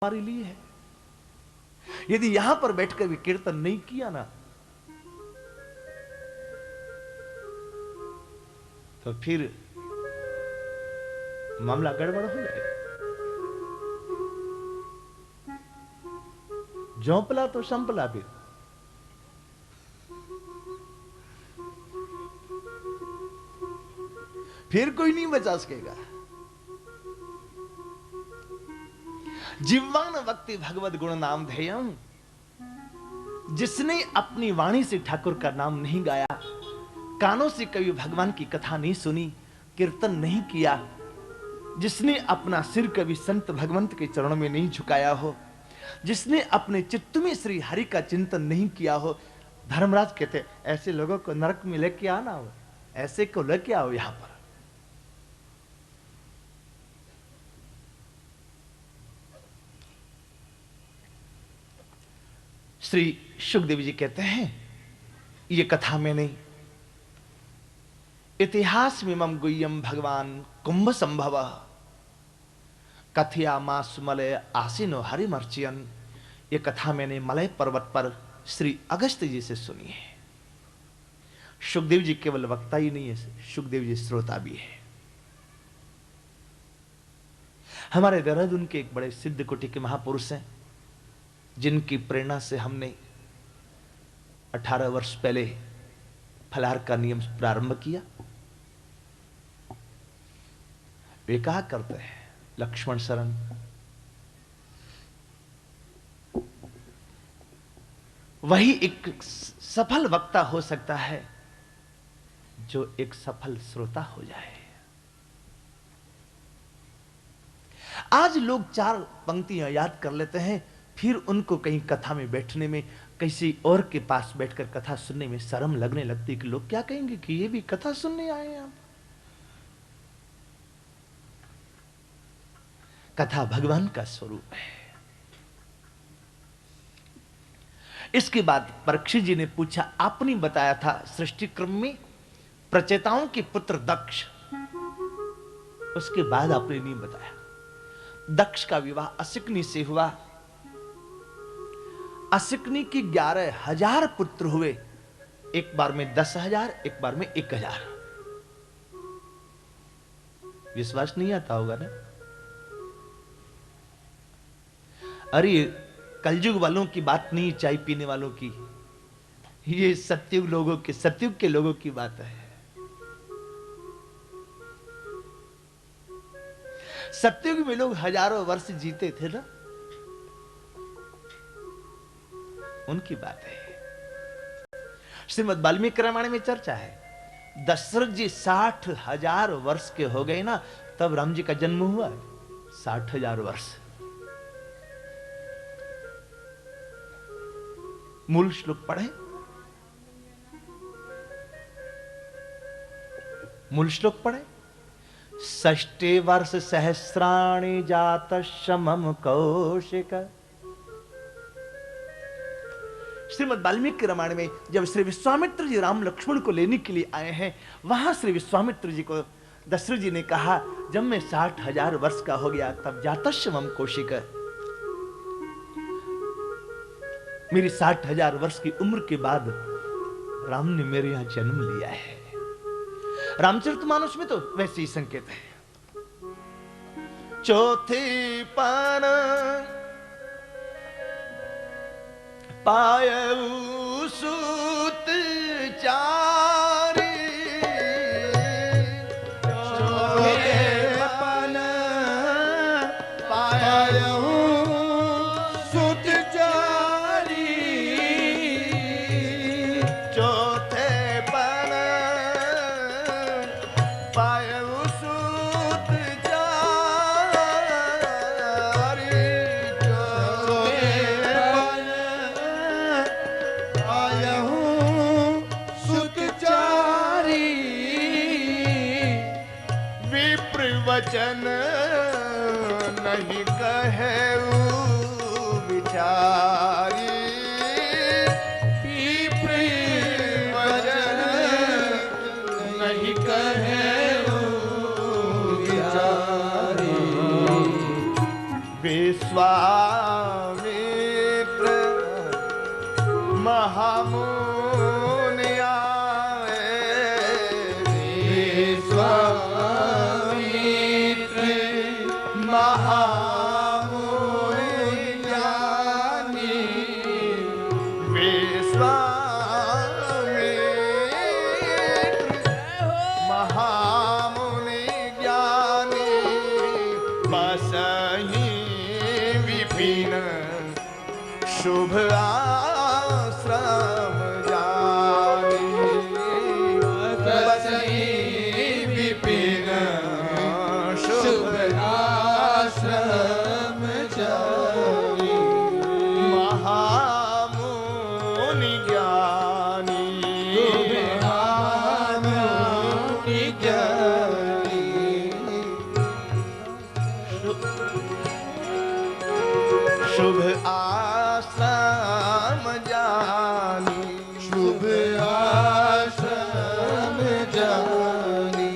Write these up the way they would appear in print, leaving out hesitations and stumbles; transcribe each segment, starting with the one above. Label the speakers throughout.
Speaker 1: हमारे लिए है। यदि यहां पर बैठकर भी कीर्तन नहीं किया ना, तो फिर मामला गड़बड़ हो जाएगा। झोंपला तो संपला फिर कोई नहीं बचा सकेगा। जिह्वान वक्ति भगवत गुण नाम ध्येयम, जिसने अपनी वाणी से ठाकुर का नाम नहीं गाया, कानों से कभी भगवान की कथा नहीं सुनी, कीर्तन नहीं किया, जिसने अपना सिर कभी संत भगवंत के चरणों में नहीं झुकाया हो, जिसने अपने चित्त में श्री हरि का चिंतन नहीं किया हो, धर्मराज कहते ऐसे लोगों को नरक में लेके आना हो, ऐसे को लेके आओ यहां पर। श्री सुखदेव जी कहते हैं ये कथा में नहीं, इतिहास में मम गुह्यम भगवान कुंभ संभव कथया मास मलय आसीनो हरिमर्चियन। ये कथा मैंने मलय पर्वत पर श्री अगस्त्य जी से सुनी है। सुखदेव जी केवल वक्ता ही नहीं है, सुखदेव जी श्रोता भी है। हमारे देहरादून के एक बड़े सिद्ध कोटि के महापुरुष हैं, जिनकी प्रेरणा से हमने 18 वर्ष पहले फलाहार का नियम प्रारंभ किया। वे कहा करते हैं लक्ष्मण शरण, वही एक सफल वक्ता हो सकता है जो एक सफल श्रोता हो जाए। आज लोग 4 पंक्तियां याद कर लेते हैं, फिर उनको कहीं कथा में बैठने में, किसी और के पास बैठकर कथा सुनने में शर्म लगने लगती कि लोग क्या कहेंगे कि ये भी कथा सुनने आए हैं। आप कथा भगवान का स्वरूप है। इसके बाद परीक्षित जी ने पूछा, आपने बताया था सृष्टि क्रम में प्रचेताओं के पुत्र दक्ष, उसके बाद आपने नहीं बताया। दक्ष का विवाह असिकनी से हुआ। असिकनी की 11,000 पुत्र हुए, एक बार में 10,000, एक बार में 1,000। विश्वास नहीं आता होगा ना? अरे कलयुग वालों की बात नहीं, चाय पीने वालों की, ये सतयुग लोगों के, सतयुग के लोगों की बात है। सतयुग में लोग हजारों वर्ष जीते थे ना, उनकी बात है। श्रीमद् वाल्मीकि रामायण में चर्चा है, दशरथ जी 60,000 वर्ष के हो गए ना, तब राम जी का जन्म हुआ है। 60,000 वर्ष। मूल श्लोक पढ़े, मूल श्लोक पढ़े। षष्टे वर्ष सहस्राणि जात समम कौशिक। श्रीमद् वाल्मीकि रामायण में जब श्री विश्वामित्र जी राम लक्ष्मण को लेने के लिए आए हैं, वहां श्री विश्वामित्र जी को दशरथ जी ने कहा, जब मैं 60,000 वर्ष का हो गया तब जातस्य मम कौशिक, मेरी 60,000 वर्ष की उम्र के बाद राम ने मेरे यहां जन्म लिया है। रामचरितमानस में तो वैसे ही संकेत है। चौथे पान पायऊ सूत चारी, चौथे पान पायऊ सूत चारी, चौथे पान पायऊ सूत चारी, चौथे वचन नहीं कहे विचारी, वचन नहीं कहे विचारी, विश्वास विश्वामित्र महामुनि आए, विश्वामित्र महामुनि ज्ञानी, विश्वामित्र महामुनि ज्ञानी, बसहि विपिन शुभ आश्रम जानी, बसहि विपिन शुभ आश्रम जानी, महामुनि ज्ञानी, महामुनि ज्ञानी, शुभ आश्रम जानी, शुभ आश्रम जानी।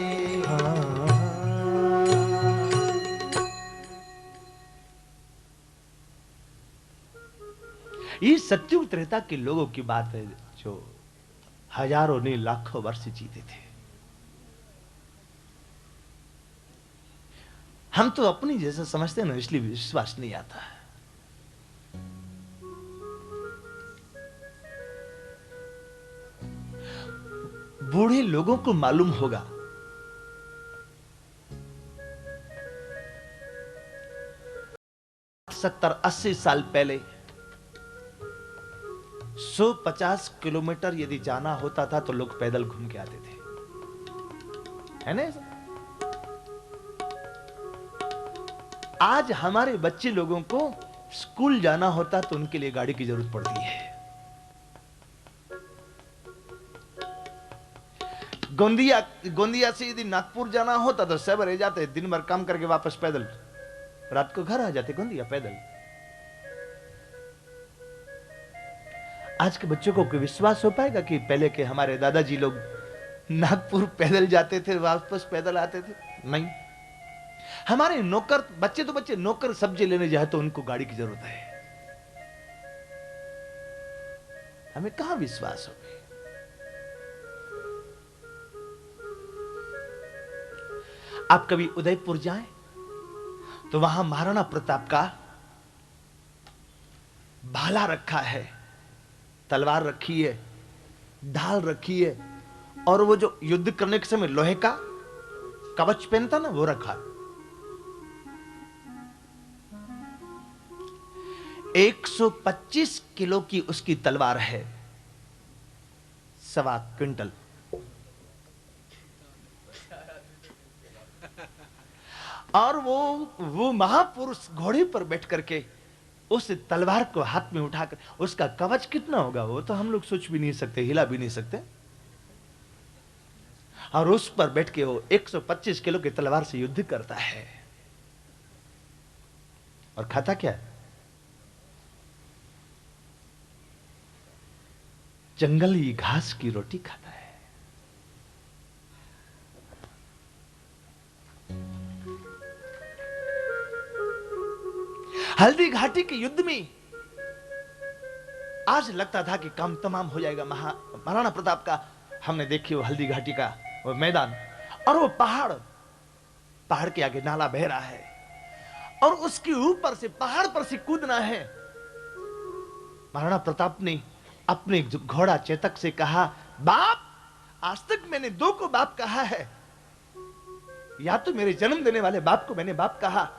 Speaker 1: ये सत्युग त्रेता के लोगों की बात है जो हजारों ने लाखों वर्ष जीते थे। हम तो अपनी जैसा समझते हैं ना, इसलिए विश्वास नहीं आता है। बूढ़े लोगों को मालूम होगा 70-80 साल पहले 150 किलोमीटर यदि जाना होता था तो लोग पैदल घूम के आते थे, है ना? आज हमारे बच्चे लोगों को स्कूल जाना होता तो उनके लिए गाड़ी की जरूरत पड़ती है। गोंदिया से यदि नागपुर जाना होता तो सवेरे जाते, दिन भर काम करके वापस पैदल रात को घर आ जाते गोंदिया पैदल। आज के बच्चों को कोई विश्वास हो पाएगा कि पहले के हमारे दादाजी लोग नागपुर पैदल जाते थे, वापस पैदल आते थे? नहीं। हमारे नौकर बच्चे तो बच्चे नौकर सब्जी लेने जाए तो उनको गाड़ी की जरूरत है। हमें कहां विश्वास होगी? आप कभी उदयपुर जाएं तो वहां महाराणा प्रताप का भाला रखा है, तलवार रखी है, ढाल रखी है, और वो जो युद्ध करने के समय लोहे का कवच पहनता ना वो रखा है। 125 किलो की उसकी तलवार है, 1.25 क्विंटल। और वो महापुरुष घोड़े पर बैठ करके उस तलवार को हाथ में उठाकर, उसका कवच कितना होगा वो तो हम लोग सोच भी नहीं सकते, हिला भी नहीं सकते। और उस पर बैठ के वो 125 किलो की तलवार से युद्ध करता है। और खाता क्या है? जंगली घास की रोटी खाता है। हल्दी घाटी के युद्ध में आज लगता था कि काम तमाम हो जाएगा महाराणा प्रताप का। हमने देखी वो हल्दी घाटी का वो मैदान, और वो पहाड़ के आगे नाला बह रहा है, और उसके ऊपर से पहाड़ पर से कूदना है। महाराणा प्रताप ने अपने घोड़ा चेतक से कहा, बाप, आज तक मैंने 2 को बाप कहा है, या तो मेरे जन्म देने वाले बाप को मैंने बाप कहा,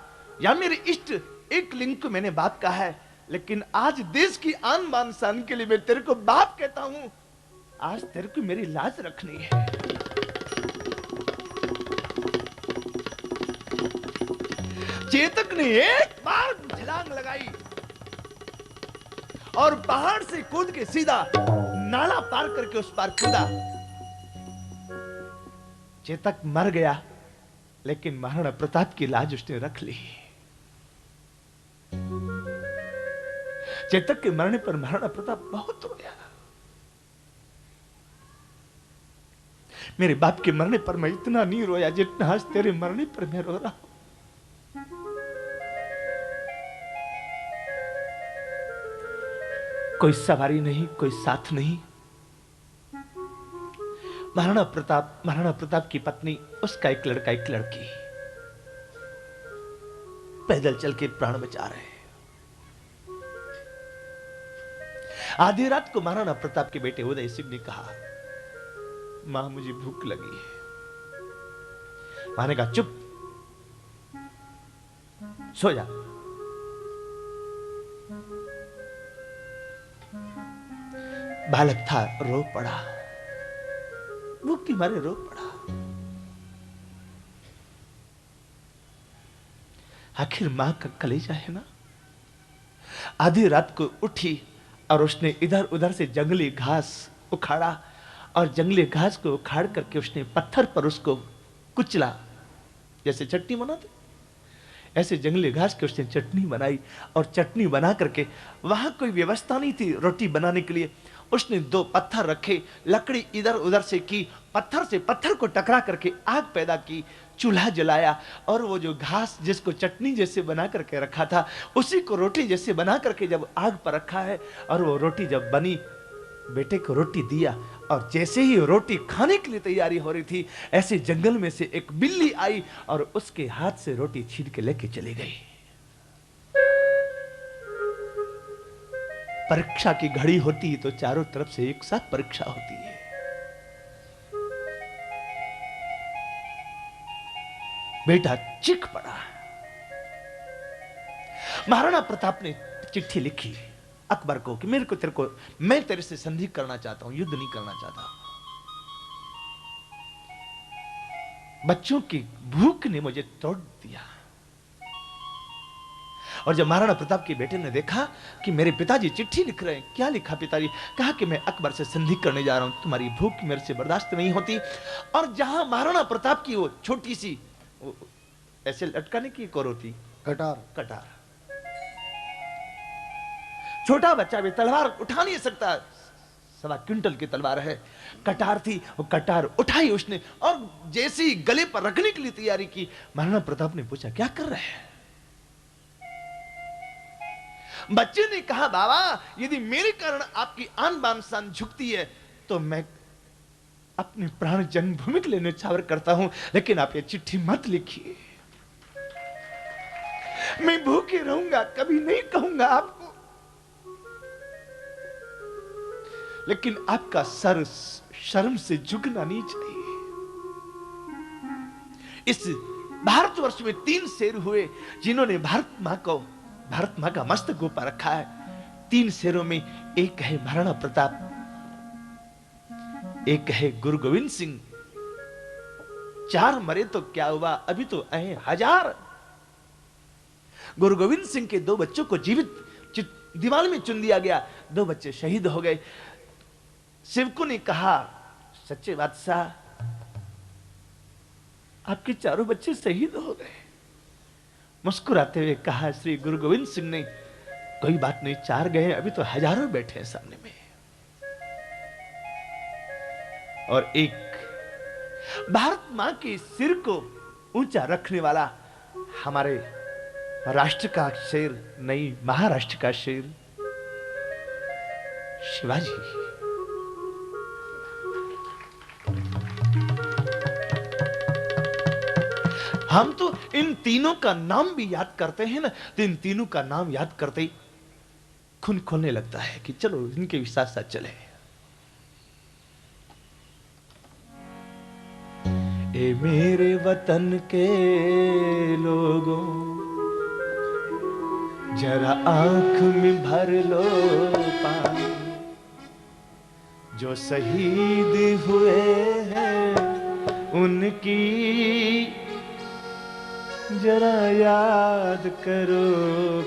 Speaker 1: या मेरे इष्ट एक लिंग को मैंने बाप कहा है, लेकिन आज देश की आन बान शान के लिए मैं तेरे को बाप कहता हूं। आज तेरे को मेरी लाज रखनी है। चेतक ने एक बार छलांग लगाई और पहाड़ से कूद के सीधा नाला पार करके उस पार कूदा। चेतक मर गया, लेकिन महाराणा प्रताप की लाज उसने रख ली। चेतक के मरने पर महाराणा प्रताप बहुत रोया। मेरे बाप के मरने पर मैं इतना नहीं रोया जितना आज तेरे मरने पर मैं रो रहा हूं। कोई सवारी नहीं, कोई साथ नहीं। महाराणा प्रताप की पत्नी, उसका एक लड़का एक लड़की पैदल चल के प्राण बचा रहे हैं। आधी रात को महाराणा प्रताप के बेटे उदय सिंह ने कहा, मां मुझे भूख लगी है। मां ने कहा, चुप, सो जा। बालक था, रो पड़ा, भूख के मारे रो पड़ा। आखिर मां का कलेजा है ना। आधी रात को उठी और उसने इधर उधर से जंगली घास उखाड़ा और जंगली घास को उखाड़ करके उसने पत्थर पर उसको कुचला, जैसे चटनी बनाते, ऐसे जंगली घास की उसने चटनी बनाई। और चटनी बना करके, वहां कोई व्यवस्था नहीं थी रोटी बनाने के लिए, उसने 2 पत्थर रखे, लकड़ी इधर उधर से की, पत्थर से पत्थर को टकरा करके आग पैदा की, चूल्हा जलाया और वो जो घास जिसको चटनी जैसे बना करके रखा था, उसी को रोटी जैसे बना करके जब आग पर रखा है, और वो रोटी जब बनी, बेटे को रोटी दिया। और जैसे ही रोटी खाने के लिए तैयारी हो रही थी, ऐसे जंगल में से एक बिल्ली आई और उसके हाथ से रोटी छीन के लेके चली गई। परीक्षा की घड़ी होती है तो चारों तरफ से एक साथ परीक्षा होती है। बेटा चीख पड़ा। महाराणा प्रताप ने चिट्ठी लिखी अकबर को कि मैं तेरे से संधि करना चाहता हूं, युद्ध नहीं करना चाहता। बच्चों की भूख ने मुझे तोड़ दिया। और जब महाराणा प्रताप के बेटे ने देखा कि मेरे पिताजी चिट्ठी लिख रहे हैं, क्या लिखा पिताजी? कहा कि मैं अकबर से संधि करने जा रहा हूं, तुम्हारी भूख मेरे से बर्दाश्त नहीं होती। और जहां महाराणा प्रताप की वो छोटी सी ऐसे लटकाने की एक और होती कटार, छोटा बच्चा भी तलवार उठा नहीं सकता, 1.25 क्विंटल की तलवार है, कटार थी, वो कटार उठाई उसने और जैसे ही गले पर रखने के लिए तैयारी की, महाराणा प्रताप ने पूछा, क्या कर रहे हैं? बच्चे ने कहा, बाबा यदि मेरे कारण आपकी आन बान शान झुकती है तो मैं अपने प्राण जन्मभूमि के लिए न्यौछावर करता हूं, लेकिन आप ये चिट्ठी मत लिखिए। मैं भूखे रहूंगा, कभी नहीं कहूंगा आपको, लेकिन आपका सर शर्म से झुकना नहीं चाहिए। इस भारतवर्ष में 3 शेर हुए जिन्होंने भारत मां का मस्तक ऊपर रखा है। 3 शेरों में एक है महाराणा प्रताप, एक है गुरु गोविंद सिंह। 4 मरे तो क्या हुआ, अभी तो आए 1000। गुरु गोविंद सिंह के 2 बच्चों को जीवित दीवार में चुन दिया गया, 2 बच्चे शहीद हो गए। सेवकों ने कहा, सच्चे बादशाह आपके 4 बच्चे शहीद हो गए। मुस्कुराते हुए कहा श्री गुरु गोविंद सिंह ने, कोई बात नहीं, 4 गए, अभी तो हजारों बैठे हैं सामने में। और एक भारत मां के सिर को ऊंचा रखने वाला हमारे राष्ट्र का शेर नहीं, महाराष्ट्र का शेर शिवाजी। हम तो इन तीनों का नाम भी याद करते हैं ना, तो इन तीनों का नाम याद करते ही खून खोलने लगता है कि चलो इनके भी साथ साथ चले। ए मेरे वतन के लोगों, जरा आंख में भर लो पानी, जो शहीद हुए हैं उनकी जरा याद करो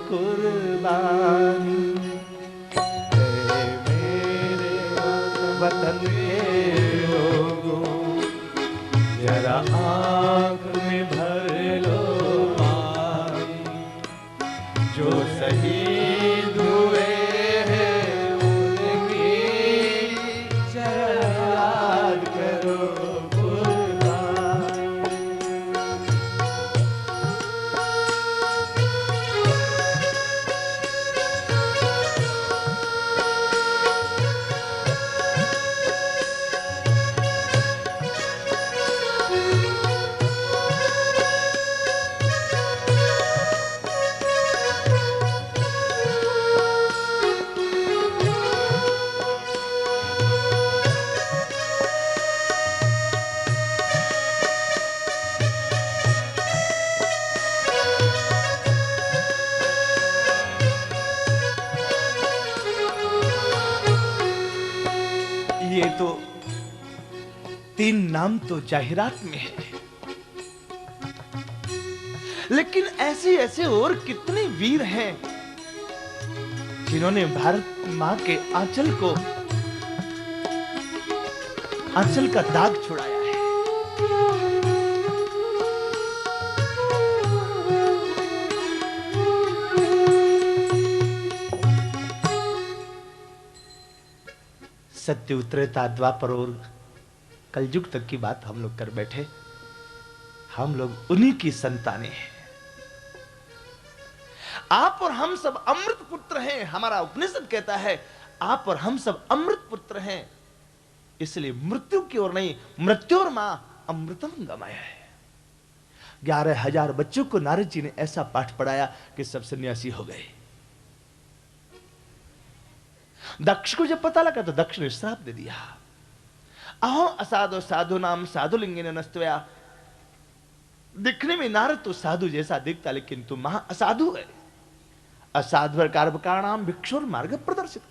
Speaker 1: कुर्बानी। ऐ मेरे वतन के लोगों, जरा आंख में भर लो पानी, जो शहीद हुए हैं उनकी जरा याद करो कुर्बानी। ये तो 3 नाम तो जाहिरात में है, लेकिन ऐसे ऐसे और कितने वीर हैं जिन्होंने भारत मां के आंचल का दाग छुड़ाया है। सत्य त्रेता द्वापर और कलयुग तक की बात हम लोग कर बैठे। हम लोग उन्हीं की संतानें हैं। आप और हम सब अमृत पुत्र हैं। हमारा उपनिषद कहता है आप और हम सब अमृत पुत्र हैं, इसलिए मृत्यु की ओर नहीं, मृत्यु और मां अमृतम गमाया है। 11,000 बच्चों को नारद जी ने ऐसा पाठ पढ़ाया कि सब सन्यासी हो गए। दक्ष को जब पता लगा तो दक्ष ने श्राप दे दिया, अहो असाधु साधु नाम साधु लिंगे नस्तया। दिखने में नारद तो साधु जैसा दिखता, लेकिन तुम महा असाधु है। असाधु कारणाम भिक्षुर मार्ग प्रदर्शित।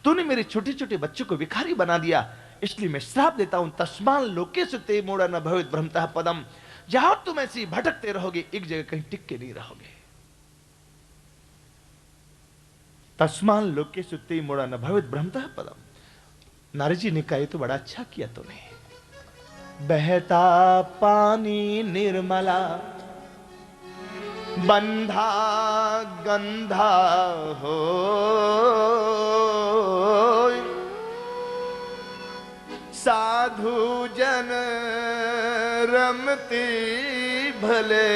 Speaker 1: तूने मेरे छोटे छोटे बच्चों को भिखारी बना दिया, इसलिए मैं श्राप देता हूं। तस्मान लोकेषु ते मूढ़ा न भवेत् भ्रमतः पदम। जहां तुम ऐसे भटकते रहोगे, एक जगह कहीं टिक के नहीं रहोगे। तस्मान लोकेषु ते मूढ़ा न भवेत् भ्रमतः पदम। नारद जी ने कहा ये तो बड़ा अच्छा किया तूने। बहता पानी निर्मला बंधा गंधा हो, साधु जन रमती भले,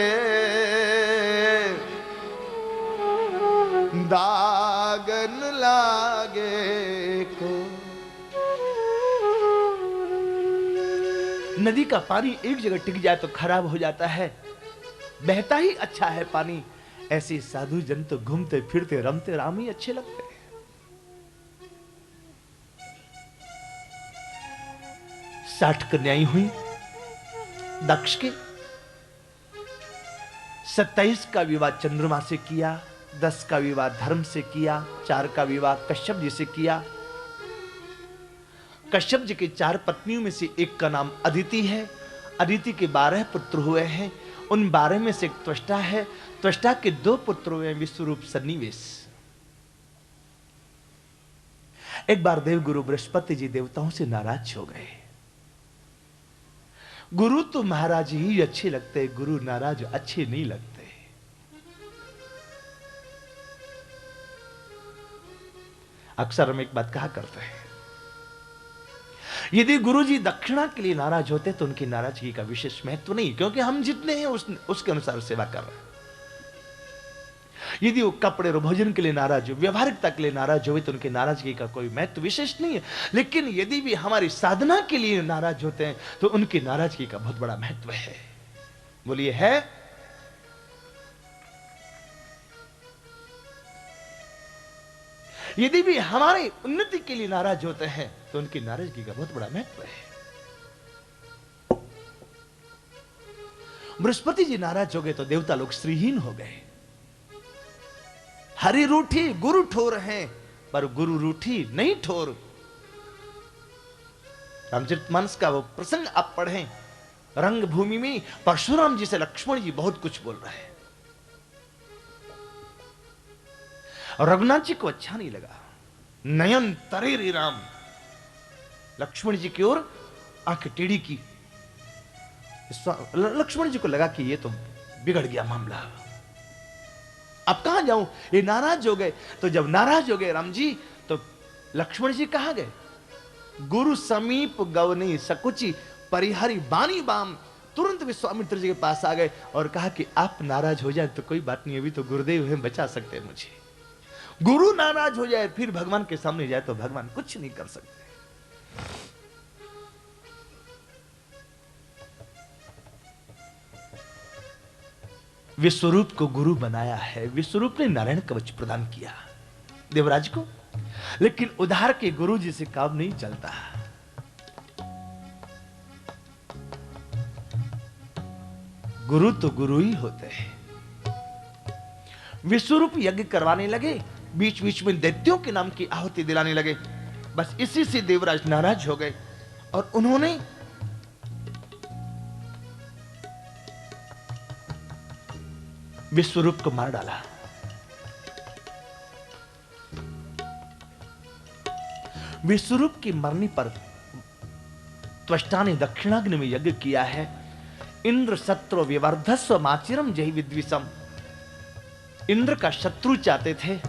Speaker 1: दागन लागे को। नदी का पानी एक जगह टिक जाए तो खराब हो जाता है, बहता ही अच्छा है पानी। ऐसे साधु जन तो घूमते फिरते रमते राम ही अच्छे लगते हैं। 60 कन्याएं हुई दक्ष के। 27 का विवाह चंद्रमा से किया, 10 का विवाह धर्म से किया, 4 का विवाह कश्यप जी से किया। कश्यप जी के 4 पत्नियों में से एक का नाम अदिति है। अदिति के 12 पुत्र हुए हैं। उन 12 में से एक त्वष्टा है। त्वष्टा के 2 पुत्र हुए विश्वरूप सन्निवेश। एक बार देवगुरु बृहस्पति जी देवताओं से नाराज हो गए। गुरु तो महाराज ही अच्छे लगते, गुरु नाराज अच्छे नहीं लगते। अक्सर हम एक बात कहा करते हैं, यदि गुरुजी दक्षिणा के लिए नाराज होते तो उनकी नाराजगी का विशेष महत्व नहीं, क्योंकि हम जितने हैं उसके अनुसार सेवा कर रहे हैं। यदि वो कपड़े और भोजन के लिए नाराज हो, व्यवहारिकता के लिए नाराज हो, तो उनकी नाराजगी का कोई महत्व विशेष नहीं है। लेकिन यदि भी हमारी साधना के लिए नाराज होते हैं तो उनकी नाराजगी का बहुत बड़ा महत्व है। बोलिए है। यदि भी हमारी उन्नति के लिए नाराज होते हैं तो उनकी नाराजगी का बहुत बड़ा महत्व है। बृहस्पति जी नाराज हो गए तो देवता लोग श्रीहीन हो गए। हरि रूठी गुरु ठोर हैं, पर गुरु रूठी नहीं ठोर। रामचरितमानस का वो प्रसंग आप पढ़ें, रंग भूमि में परशुराम जी से लक्ष्मण जी बहुत कुछ बोल रहे हैं। रघुनाथ जी को अच्छा नहीं लगा। नयन तरे रे राम, लक्ष्मण जी की ओर आंख टेढ़ी की। लक्ष्मण जी को लगा कि ये तो बिगड़ गया मामला, अब कहां जाऊं, ये नाराज हो गए। तो जब नाराज हो गए राम जी, तो लक्ष्मण जी कहां गए? गुरु समीप गवनी सकुची परिहरी बानी बाम। तुरंत विश्वामित्र जी के पास आ गए और कहा कि आप नाराज हो जाए तो कोई बात नहीं, अभी तो गुरुदेव हैं, बचा सकते हैं मुझे। गुरु नाराज हो जाए फिर भगवान के सामने जाए तो भगवान कुछ नहीं कर सकते। विश्वरूप को गुरु बनाया है। विश्वरूप ने नारायण कवच प्रदान किया देवराज को, लेकिन उधार के गुरु जी से काम नहीं चलता। गुरु तो गुरु ही होते हैं। विश्वरूप यज्ञ करवाने लगे, बीच बीच में दैत्यों के नाम की आहुति दिलाने लगे। बस इसी से देवराज नाराज हो गए और उन्होंने विश्वरूप को मार डाला। विश्वरूप की मरने पर त्वष्टा ने दक्षिणाग्नि में यज्ञ किया है। इंद्र शत्रु विवर्धस्व माचिरम जहि विद्विषम। इंद्र का शत्रु चाहते थे,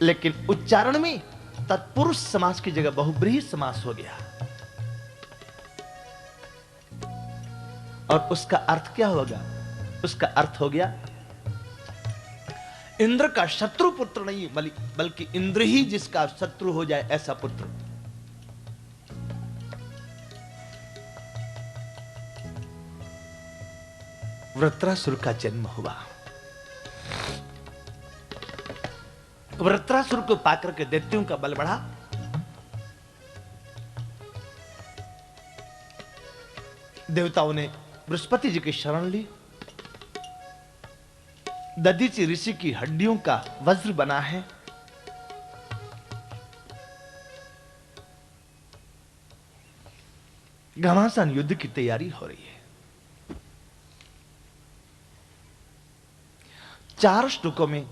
Speaker 1: लेकिन उच्चारण में तत्पुरुष समास की जगह बहुब्रीहि समास हो गया। और उसका अर्थ क्या होगा? उसका अर्थ हो गया इंद्र का शत्रु पुत्र नहीं, बल्कि इंद्र ही जिसका शत्रु हो जाए ऐसा पुत्र। वृत्रासुर का जन्म हुआ। वृत्रासुर को पाकर के दैत्यों का बल बढ़ा। देवताओं ने बृहस्पति जी की शरण ली। दधीचि ऋषि की हड्डियों का वज्र बना है। घमासान युद्ध की तैयारी हो रही है। 4 श्लोकों में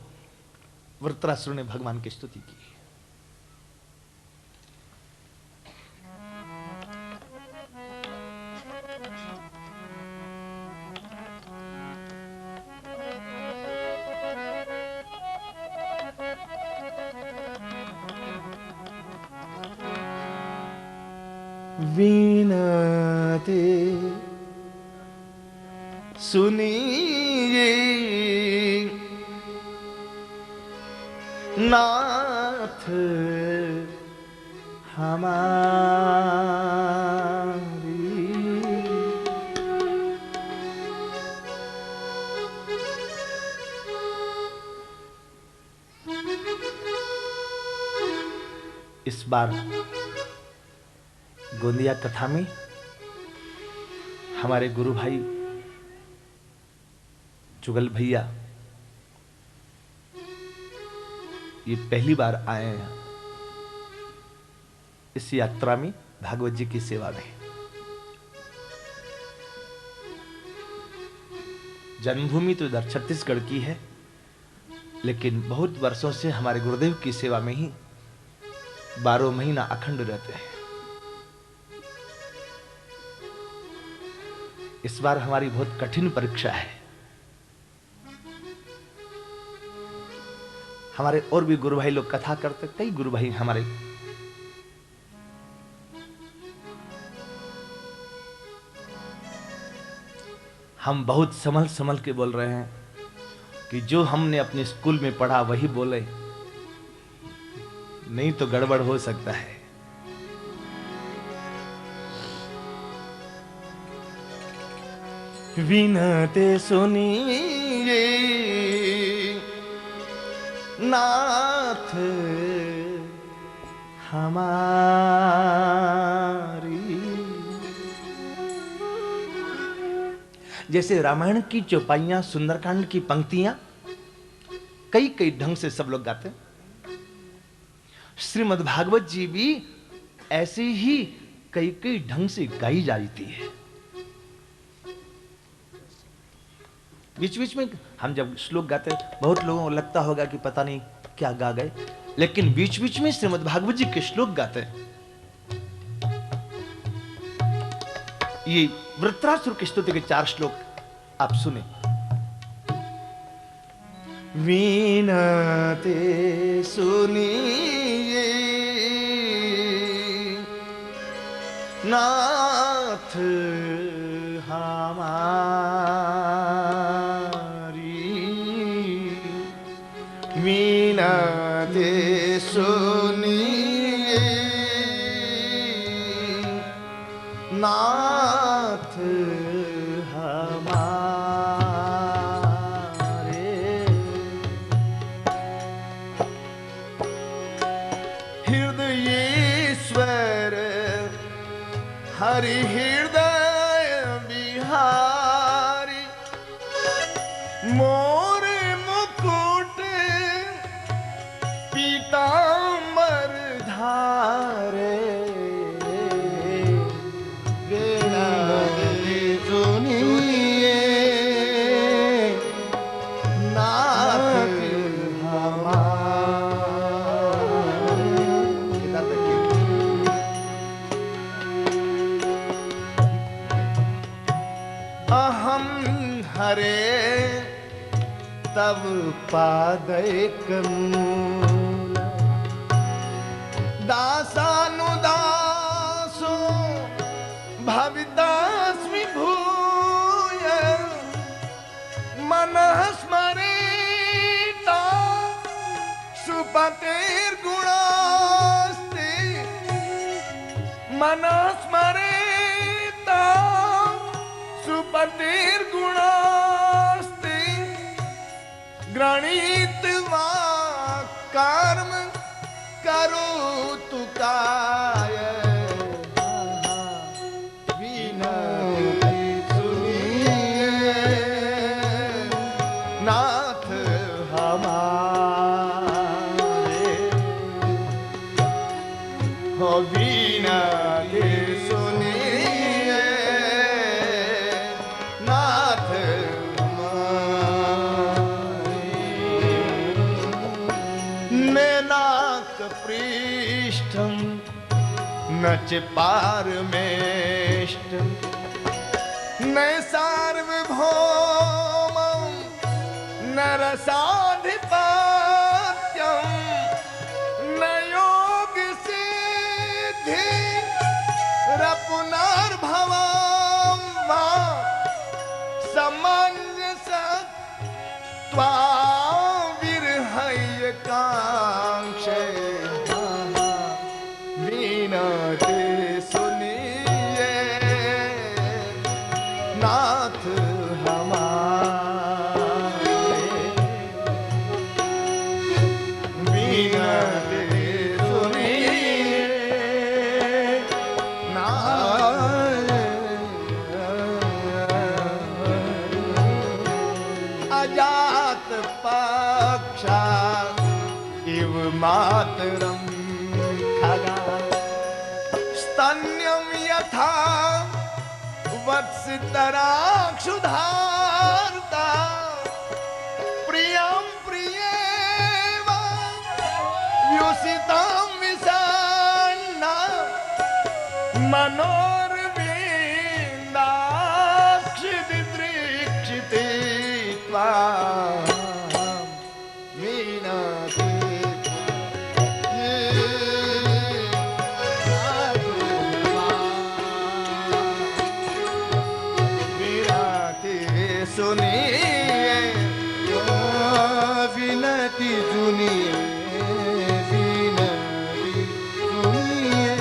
Speaker 1: वृत्रासुर ने भगवान की स्तुति की। वीणते सुनिए नाथ हमारी। इस बार गोंदिया कथा में हमारे गुरु भाई चुगल भैया ये पहली बार आए हैं इस यात्रा में भागवत जी की सेवा में। जन्मभूमि तो इधर छत्तीसगढ़ की है, लेकिन बहुत वर्षों से हमारे गुरुदेव की सेवा में ही 12 महीना अखंड रहते हैं। इस बार हमारी बहुत कठिन परीक्षा है। हमारे और भी गुरु भाई लोग कथा करते, कई गुरु भाई हमारे हम बहुत संभल संभल के बोल रहे हैं कि जो हमने अपने स्कूल में पढ़ा वही बोले, नहीं तो गड़बड़ हो सकता है। विनते सुनिए नाथ हमारी। जैसे रामायण की चौपाइयां, सुंदरकांड की पंक्तियां कई कई ढंग से सब लोग गाते हैं, श्रीमद् भागवत जी भी ऐसे ही कई कई ढंग से गाई जाती है। बीच बीच में हम जब श्लोक गाते बहुत लोगों को लगता होगा कि पता नहीं क्या गा गए, लेकिन बीच बीच में श्रीमद् भागवत जी के श्लोक गाते हैं। ये वृत्रासुर की स्तुति के 4 श्लोक आप सुने। वीणते सुनिए नाथ हमारी। वीणते सुनिए नाथ हमारे। हृदयेश्वर हरि हृदय बिहारी, मोर मुकुट पीतांबर धारे। पादैक मूल दासानुदासो भवितास्मि भूय मनः स्मरेता सुपतेर्गुणास्ते मनः स्मरेता सुपतेर्गुणास्ते गृणीत्वा कर्म करोतु काय विनती सुनिए नाथ हमारे हो विनती सुनिए नाथ पृष्ठम न च पारमेष्टम न सार्वभौमं न रसाधिपत्यं न योग सिद्धि पुनर्भवं वा समञ्जसत्वा विरहय कांक्षे विनती सुनिए नाथ हमारे विनती सुनिए नाथ अजात पक्षा इव मातरम खगा स्तन्यं यथा वत्सतराक्षुधार्ता प्रियं प्रियेव व्युसितं विषण्णा मनोर्विन्दाक्षिदिदृक्षिते त्वां विनती सुनिए विनती सुनिए विनती सुनिए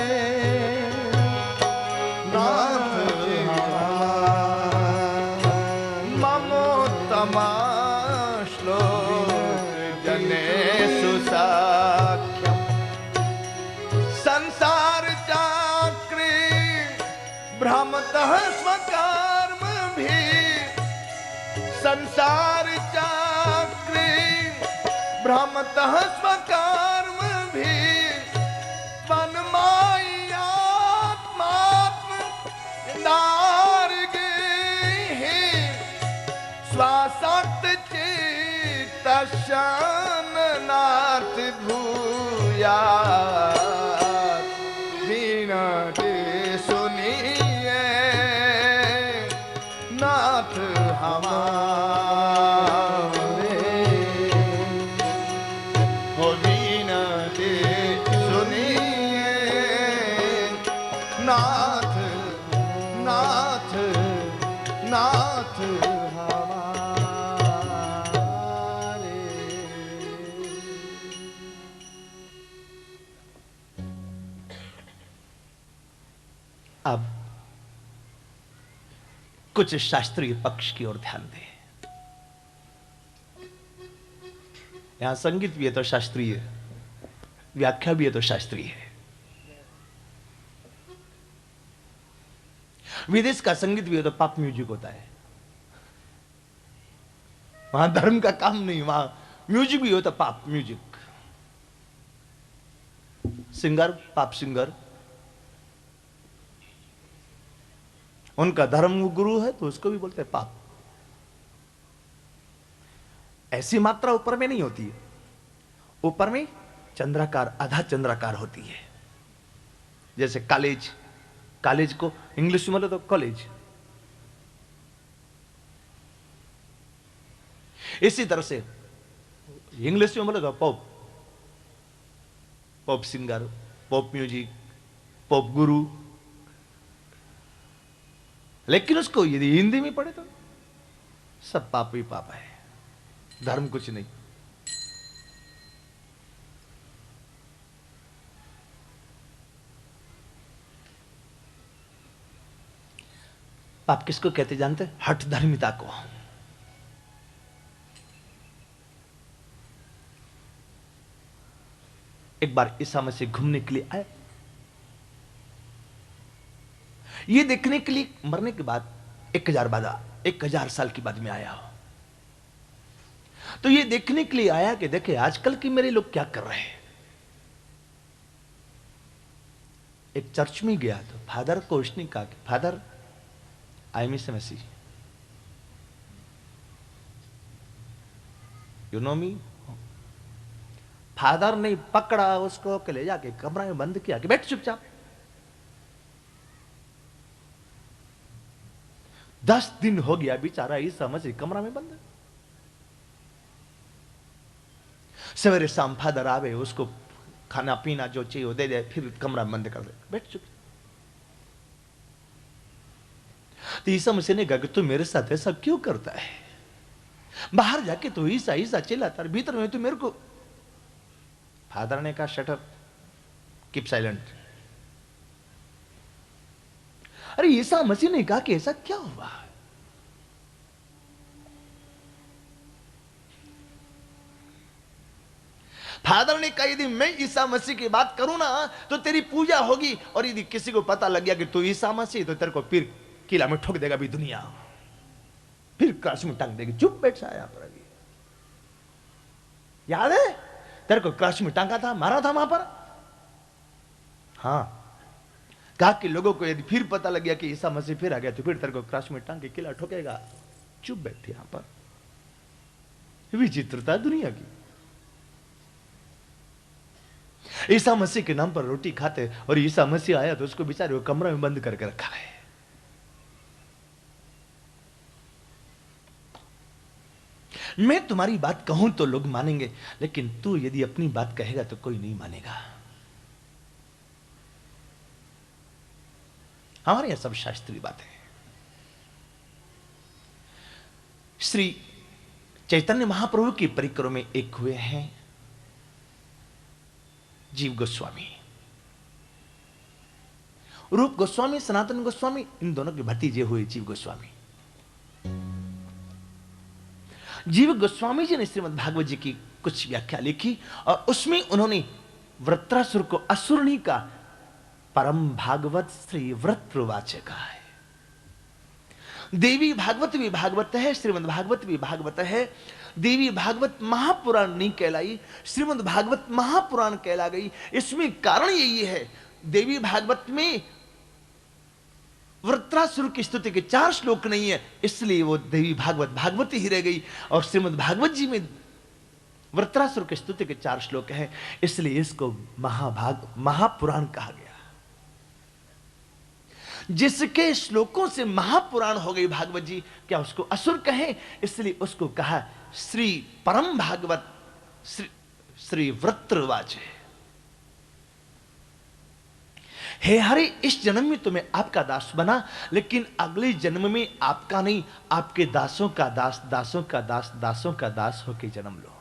Speaker 1: नाथ ममोत्तमा श्लोक जनेषु साख्यं संसार चक्रे भ्रमतः स्वकर्मभिः संसार चक्रे भ्रमतः स्वकर्मभिः तन्माय्यात्मात्मदार्गैः स्वासक्तचित्तशननाथ भूयात् विनती सुनिए नाथ हमारे हो विनती सुनिए नाथ नाथ नाथ हमारे। अब कुछ शास्त्रीय पक्ष की ओर ध्यान दें। यहां संगीत भी है तो शास्त्रीय, व्याख्या भी है तो शास्त्रीय है। विदेश का संगीत भी है तो पॉप म्यूजिक होता है। वहां धर्म का काम नहीं, वहां म्यूजिक भी हो तो pop music. Singer pop singer, उनका धर्म गुरु है तो उसको भी बोलते हैं पाप। ऐसी मात्रा ऊपर में नहीं होती है, ऊपर में चंद्राकार आधा चंद्राकार होती है। जैसे कॉलेज, कॉलेज को इंग्लिश में बोले तो कॉलेज। इसी तरह से इंग्लिश में बोले तो pop, pop singer, pop music, pop गुरु। लेकिन उसको यदि हिंदी में पढ़े तो सब पाप ही पाप है, धर्म कुछ नहीं। पाप किसको कहते जानते? हठ धर्मिता को। एक बार ईसा मसीह घूमने के लिए आए, ये देखने के लिए मरने के बाद 1000 साल के बाद में आया हो, तो ये देखने के लिए आया कि देखे आजकल के मेरे लोग क्या कर रहे हैं। एक चर्च में गया तो फादर को उसने कहा कि father I miss Masih, you know me. Father ने पकड़ा उसको के ले जाके कमरा में बंद किया कि बैठ चुपचाप। 10 दिन हो गया बेचारा ईसा मसीह कमरा में बंद। सवेरे शाम फादर आवे, उसको खाना पीना जो चाहिए वो दे दे, फिर कमरा बंद कर दे, बैठ चुप। तो ईसा मसीह ने कहा कि तू मेरे साथ ऐसा क्यों करता है? बाहर जाके तो ईसा ईसा चिल्लाता, भीतर में तू मेरे को। फादर ने कहा शट अप, कीप साइलेंट। अरे ईसा मसीह ने कहा कि ऐसा क्या हुआ? फादर ने कहा यदि मैं ईसा मसीह की बात करूं ना तो तेरी पूजा होगी, और यदि किसी को पता लग गया कि तू ईसा मसीह तो तेरे को फिर किला में ठोक देगा भी दुनिया, फिर क्रॉस में टांग देगी। चुप बैठ यहां पर। अभी याद है तेरे को क्रॉस में टांगा था, मारा था वहां पर। हाँ, कहा कि लोगों को यदि फिर पता लग गया कि ईसा मसीह फिर आ गया तो फिर तेरे को क्रॉस में टांग के किला ठोकेगा। चुप बैठे यहां पर। विचित्रता दुनिया की। ईसा मसीह के नाम पर रोटी खाते, और ईसा मसीह आया तो उसको बेचारे वो कमरा में बंद करके रखा है। मैं तुम्हारी बात कहूं तो लोग मानेंगे, लेकिन तू यदि अपनी बात कहेगा तो कोई नहीं मानेगा। हमारे यहां सब शास्त्रीय बातें हैं। श्री चैतन्य महाप्रभु की परिक्रमा में एक हुए हैं जीव गोस्वामी। रूप गोस्वामी, सनातन गोस्वामी, इन दोनों के भतीजे हुए जीव गोस्वामी। जीव गोस्वामी जी ने श्रीमद् भागवत जी की कुछ व्याख्या लिखी, और उसमें उन्होंने वृत्रासुर को असुर नहीं कहा, परम भागवत श्री वृत्रवाच कहा है। देवी भागवत भी भागवत है, श्रीमद् भागवत भी भागवत है। देवी भागवत महापुराण नहीं कहलाई, श्रीमद् भागवत महापुराण कहला गई। इसमें कारण यही है, देवी भागवत में वृत्रासुर की स्तुति के 4 श्लोक नहीं है, इसलिए वो देवी भागवत भागवत ही रह गई। और श्रीमद् भागवत जी में वृत्रासुर की स्तुति के 4 श्लोक हैं, इसलिए इसको महापुराण कहा गया। जिसके श्लोकों से महापुराण हो गई भागवत जी, क्या उसको असुर कहें? इसलिए उसको कहा श्री परम भागवत श्री वृत्रवाच। हे हरि, इस जन्म में तो मैं आपका दास बना, लेकिन अगले जन्म में आपका नहीं, आपके दासों का दास, दासों का दास, दासों का दास होके जन्म लो।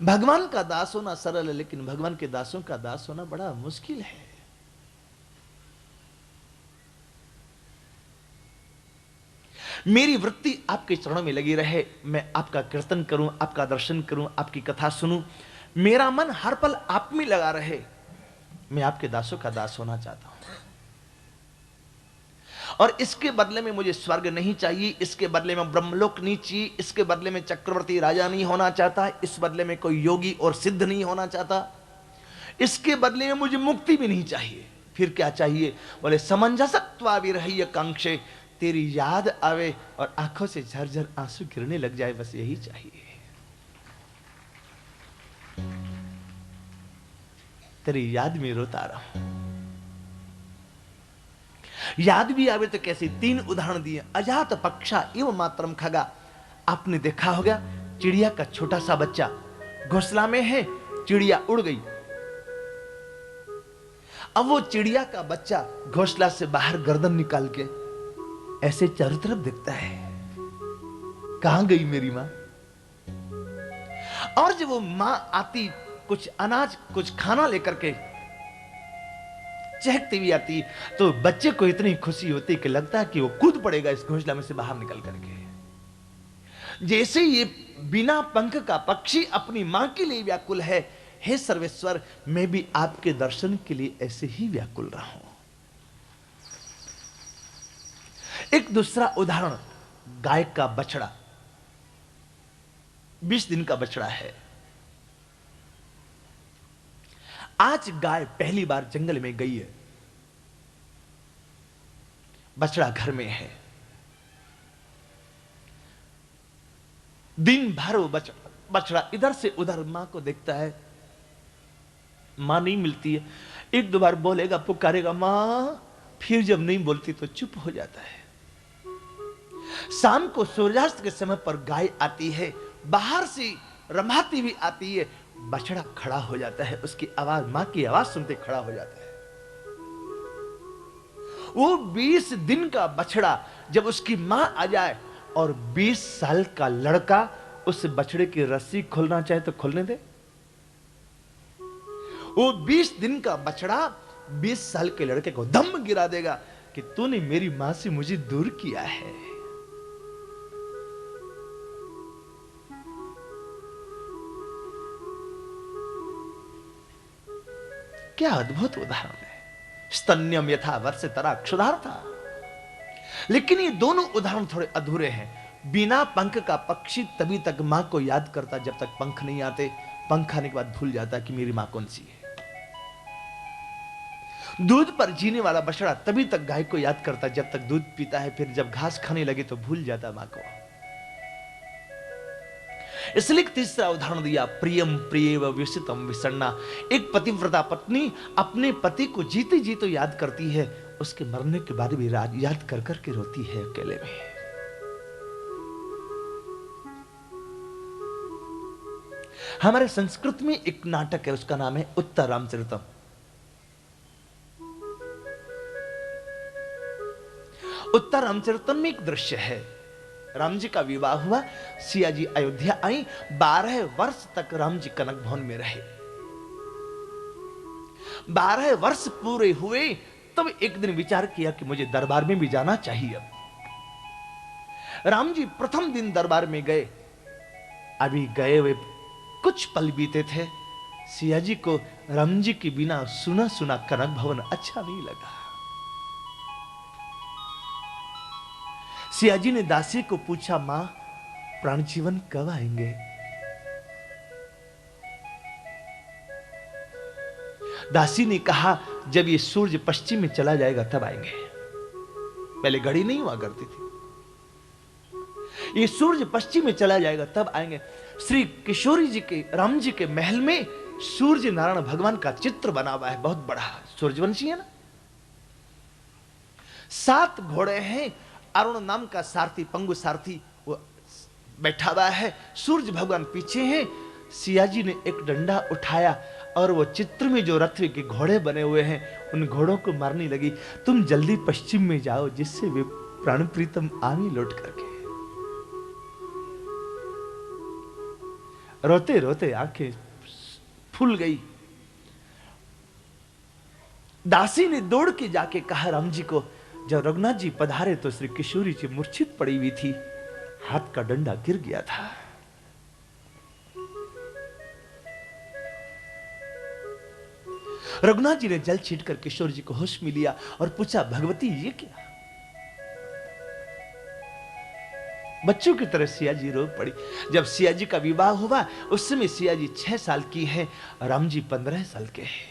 Speaker 1: भगवान का दास होना सरल है, लेकिन भगवान के दासों का दास होना बड़ा मुश्किल है। मेरी वृत्ति आपके चरणों में लगी रहे, मैं आपका कीर्तन करूं, आपका दर्शन करूं, आपकी कथा सुनूं, मेरा मन हर पल आप में लगा रहे। मैं आपके दासों का दास होना चाहता हूं, और इसके बदले में मुझे स्वर्ग नहीं चाहिए, इसके बदले में ब्रह्मलोक नहीं चाहिए, इसके बदले में चक्रवर्ती राजा नहीं होना चाहता, इस बदले में कोई योगी और सिद्ध नहीं होना चाहता, इसके बदले में मुझे मुक्ति भी नहीं चाहिए। फिर क्या चाहिए? बोले समंजसत्वाविरह्य कांक्षे, तेरी याद आवे और आंखों से झरझर आंसू गिरने लग जाए, बस यही चाहिए। तेरी याद में रोता रहा। याद भी आवे तो कैसे? 3 उदाहरण दिए। अजात पक्षा एवं मात्रम खगा। आपने देखा होगा चिड़िया का छोटा सा बच्चा घोंसला में है, चिड़िया उड़ गई। अब वो चिड़िया का बच्चा घोंसला से बाहर गर्दन निकाल के ऐसे चारों तरफ देखता है, कहां गई मेरी मां। और जब वो मां आती, कुछ अनाज कुछ खाना लेकर के चहकती हुई आती, तो बच्चे को इतनी खुशी होती कि लगता है कि वो कूद पड़ेगा इस घोंसला में से बाहर निकल करके। जैसे ये बिना पंख का पक्षी अपनी मां के लिए व्याकुल है, हे सर्वेश्वर, मैं भी आपके दर्शन के लिए ऐसे ही व्याकुल रहा हूं। एक दूसरा उदाहरण, गाय का बछड़ा, 20 दिन का बछड़ा है। आज गाय पहली बार जंगल में गई है, बछड़ा घर में है। दिन भर वो बछड़ा इधर से उधर मां को देखता है, मां नहीं मिलती है। एक दो बार बोलेगा, पुकारेगा मां, फिर जब नहीं बोलती तो चुप हो जाता है। शाम को सूर्यास्त के समय पर गाय आती है, बाहर से रमाती हुई आती है, बछड़ा खड़ा हो जाता है, उसकी आवाज, मां की आवाज सुनते खड़ा हो जाता है। वो 20 दिन का बछड़ा जब उसकी मां आ जाए और 20 साल का लड़का उस बछड़े की रस्सी खोलना चाहे तो खोलने दे। वो 20 दिन का बछड़ा 20 साल के लड़के को दम गिरा देगा कि तूने मेरी मां से मुझे दूर किया है। क्या अद्भुत उदाहरण है। स्तन्यम यथा वर्षतरा क्षुधार्था। लेकिन ये दोनों उदाहरण थोड़े अधूरे हैं। बिना पंख का पक्षी तभी तक मां को याद करता जब तक पंख नहीं आते। पंख आने के बाद भूल जाता कि मेरी मां कौन सी है। दूध पर जीने वाला बछड़ा तभी तक गाय को याद करता जब तक दूध पीता है, फिर जब घास खाने लगे तो भूल जाता मां को। इसलिए तीसरा उदाहरण दिया, प्रियम प्रियेव विसितम विसन्ना। एक पतिव्रता पत्नी अपने पति को जीते जी तो याद करती है, उसके मरने के बाद भी याद कर करके रोती है अकेले में। हमारे संस्कृत में एक नाटक है, उसका नाम है उत्तर रामचरितम। उत्तर रामचरितम में एक दृश्य है, राम जी का विवाह हुआ, सिया जी अयोध्या आई, 12 वर्ष तक राम जी कनक भवन में रहे। 12 वर्ष पूरे हुए तब एक दिन विचार किया कि मुझे दरबार में भी जाना चाहिए। राम जी प्रथम दिन दरबार में गए। अभी गए हुए कुछ पल बीते थे, सिया जी को राम जी के बिना सुना सुना कनक भवन अच्छा नहीं लगा। सिया जी ने दासी को पूछा, मां प्राण जीवन कब आएंगे? दासी ने कहा, जब ये सूरज पश्चिम में चला जाएगा तब आएंगे। पहले घड़ी नहीं हुआ करती थी, ये सूरज पश्चिम में चला जाएगा तब आएंगे। श्री किशोरी जी के, राम जी के महल में सूर्य नारायण भगवान का चित्र बना हुआ है, बहुत बड़ा, सूर्यवंशी है ना। 7 घोड़े हैं, अरुण नाम का सारथी, पंगु सारथी वो बैठा हुआ है, सूर्य भगवान पीछे हैं। सिया जी ने एक डंडा उठाया और वो चित्र में जो रथ के घोड़े बने हुए हैं उन घोड़ों को मारने लगी। तुम जल्दी पश्चिम में जाओ जिससे वे प्राण प्रीतम आवे लौट करके। रोते रोते आंखें फूल गई। दासी ने दौड़ के जाके कहा राम जी को, जब रघुनाथ जी पधारे तो श्री किशोरी जी मूर्छित पड़ी हुई थी, हाथ का डंडा गिर गया था। रघुनाथ जी ने जल छीट कर किशोर जी को होश में लिया और पूछा, भगवती ये क्या? बच्चों की तरह सिया जी रो पड़ी। जब सिया जी का विवाह हुआ उस समय सिया जी 6 साल की है, राम जी 15 साल के हैं।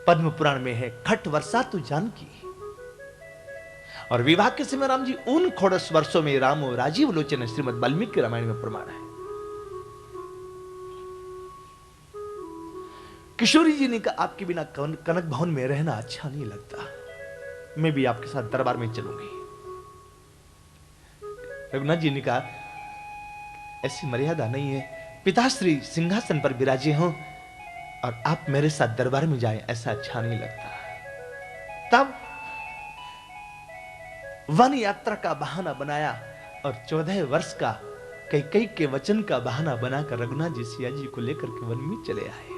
Speaker 1: पद्म पुराण में है, खट वर्षा तू जानकी। और विवाह के समय राम जी 49 वर्षों में रामो राजीव लोचन, श्रीमद् वाल्मीकि रामायण में प्रमाण है। किशोरी जी ने कहा, आपके बिना कनक भवन में रहना अच्छा नहीं लगता, मैं भी आपके साथ दरबार में चलूंगी। रघुनाथ जी ने कहा, ऐसी मर्यादा नहीं है, पिताश्री सिंहासन पर विराजे हों और आप मेरे साथ दरबार में जाएं, ऐसा अच्छा नहीं लगता। तब वन यात्रा का बहाना बनाया और 14 वर्ष का कैकेयी के वचन का बहाना बनाकर रघुनाथ जी सिया जी को लेकर के वन में चले आए।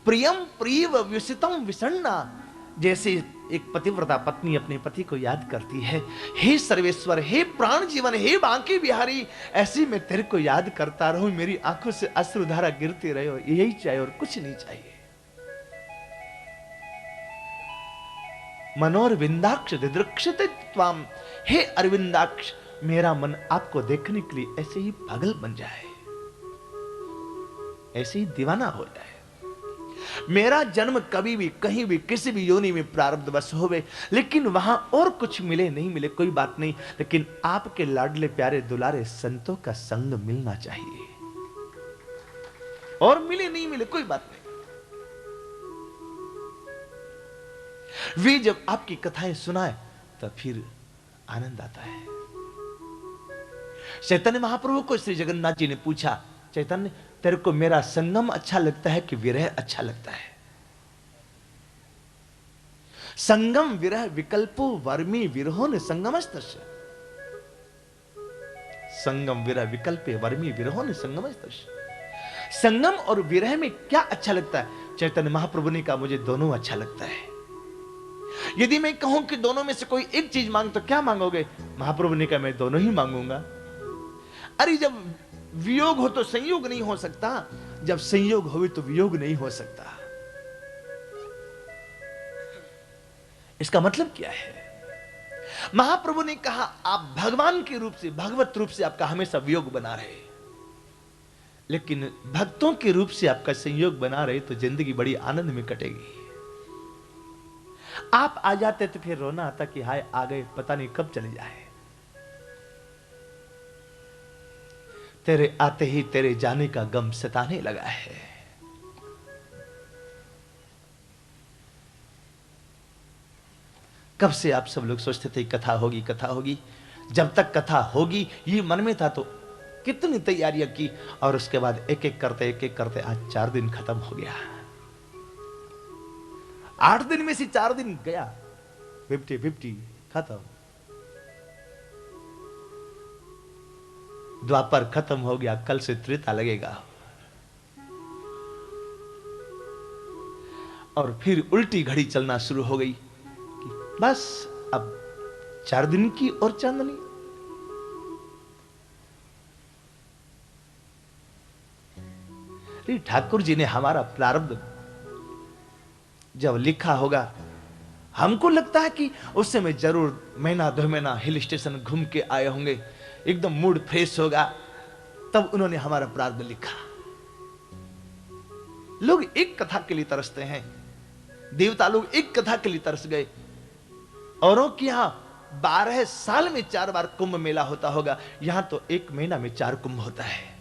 Speaker 1: प्रियम प्रियव व्युसितम विसन्ना, जैसे एक पतिव्रता पत्नी अपने पति को याद करती है, हे सर्वेश्वर, हे प्राण जीवन, हे बांके बिहारी, ऐसी मैं तेरे को याद करता रहूं, मेरी आंखों से अश्रुधारा गिरती रहे, और यही चाहिए और कुछ नहीं चाहिए। मनोरविंदाक्ष दिदृक्षते त्वाम, हे अरविंदाक्ष, मेरा मन आपको देखने के लिए ऐसे ही पागल बन जाए, ऐसे ही दीवाना हो जाए। मेरा जन्म कभी भी कहीं भी किसी भी योनि में प्रारब्धवश होवे, लेकिन वहां और कुछ मिले नहीं मिले कोई बात नहीं, लेकिन आपके लाडले प्यारे दुलारे संतों का संग मिलना चाहिए, और मिले नहीं मिले कोई बात नहीं। वे जब आपकी कथाएं सुनाए तब फिर आनंद आता है। चैतन्य महाप्रभु को श्री जगन्नाथ जी ने पूछा, चैतन्य, तेरे को मेरा संगम अच्छा लगता है कि विरह अच्छा लगता है? संगम विरह विकल्पो वर्मी विरहो ने संगमस्तस्य, संगम विरह विकल्पे वर्मी विरहो ने संगमस्तस्य। संगम और विरह में क्या अच्छा लगता है? चैतन्य महाप्रभु ने कहा, मुझे दोनों अच्छा लगता है। यदि मैं कहूं कि दोनों में से कोई एक चीज मांग तो क्या मांगोगे? महाप्रभु ने कहा, मैं दोनों ही मांगूंगा। अरे जब वियोग हो तो संयोग नहीं हो सकता, जब संयोग हो तो वियोग नहीं हो सकता। इसका मतलब क्या है? महाप्रभु ने कहा, आप भगवान के रूप से, भगवत रूप से आपका हमेशा वियोग बना रहे, लेकिन भक्तों के रूप से आपका संयोग बना रहे तो जिंदगी बड़ी आनंद में कटेगी। आप आ जाते तो फिर रोना आता कि हाय आ गए, पता नहीं कब चले जाए। तेरे आते ही तेरे जाने का गम सताने लगा है। कब से आप सब लोग सोचते थे कथा होगी, कथा होगी। जब तक कथा होगी ये मन में था तो कितनी तैयारियां की, और उसके बाद एक एक करते आज 4 दिन खत्म हो गया। 8 दिन में से 4 दिन गया, 50 खत्म। द्वापर खत्म हो गया, कल से त्रेता लगेगा, और फिर उल्टी घड़ी चलना शुरू हो गई कि बस अब 4 दिन की और चांदनी। ठाकुर जी ने हमारा प्रारब्ध जब लिखा होगा, हमको लगता है कि उस समय जरूर महीना 2 महीना हिल स्टेशन घूम के आए होंगे, एकदम मूड फ्रेश होगा, तब उन्होंने हमारा प्रारब्ध लिखा। लोग एक कथा के लिए तरसते हैं, देवता लोग एक कथा के लिए तरस गए। औरों के यहां 12 साल में 4 बार कुंभ मेला होता होगा, यहां तो 1 महीना में 4 कुंभ होता है।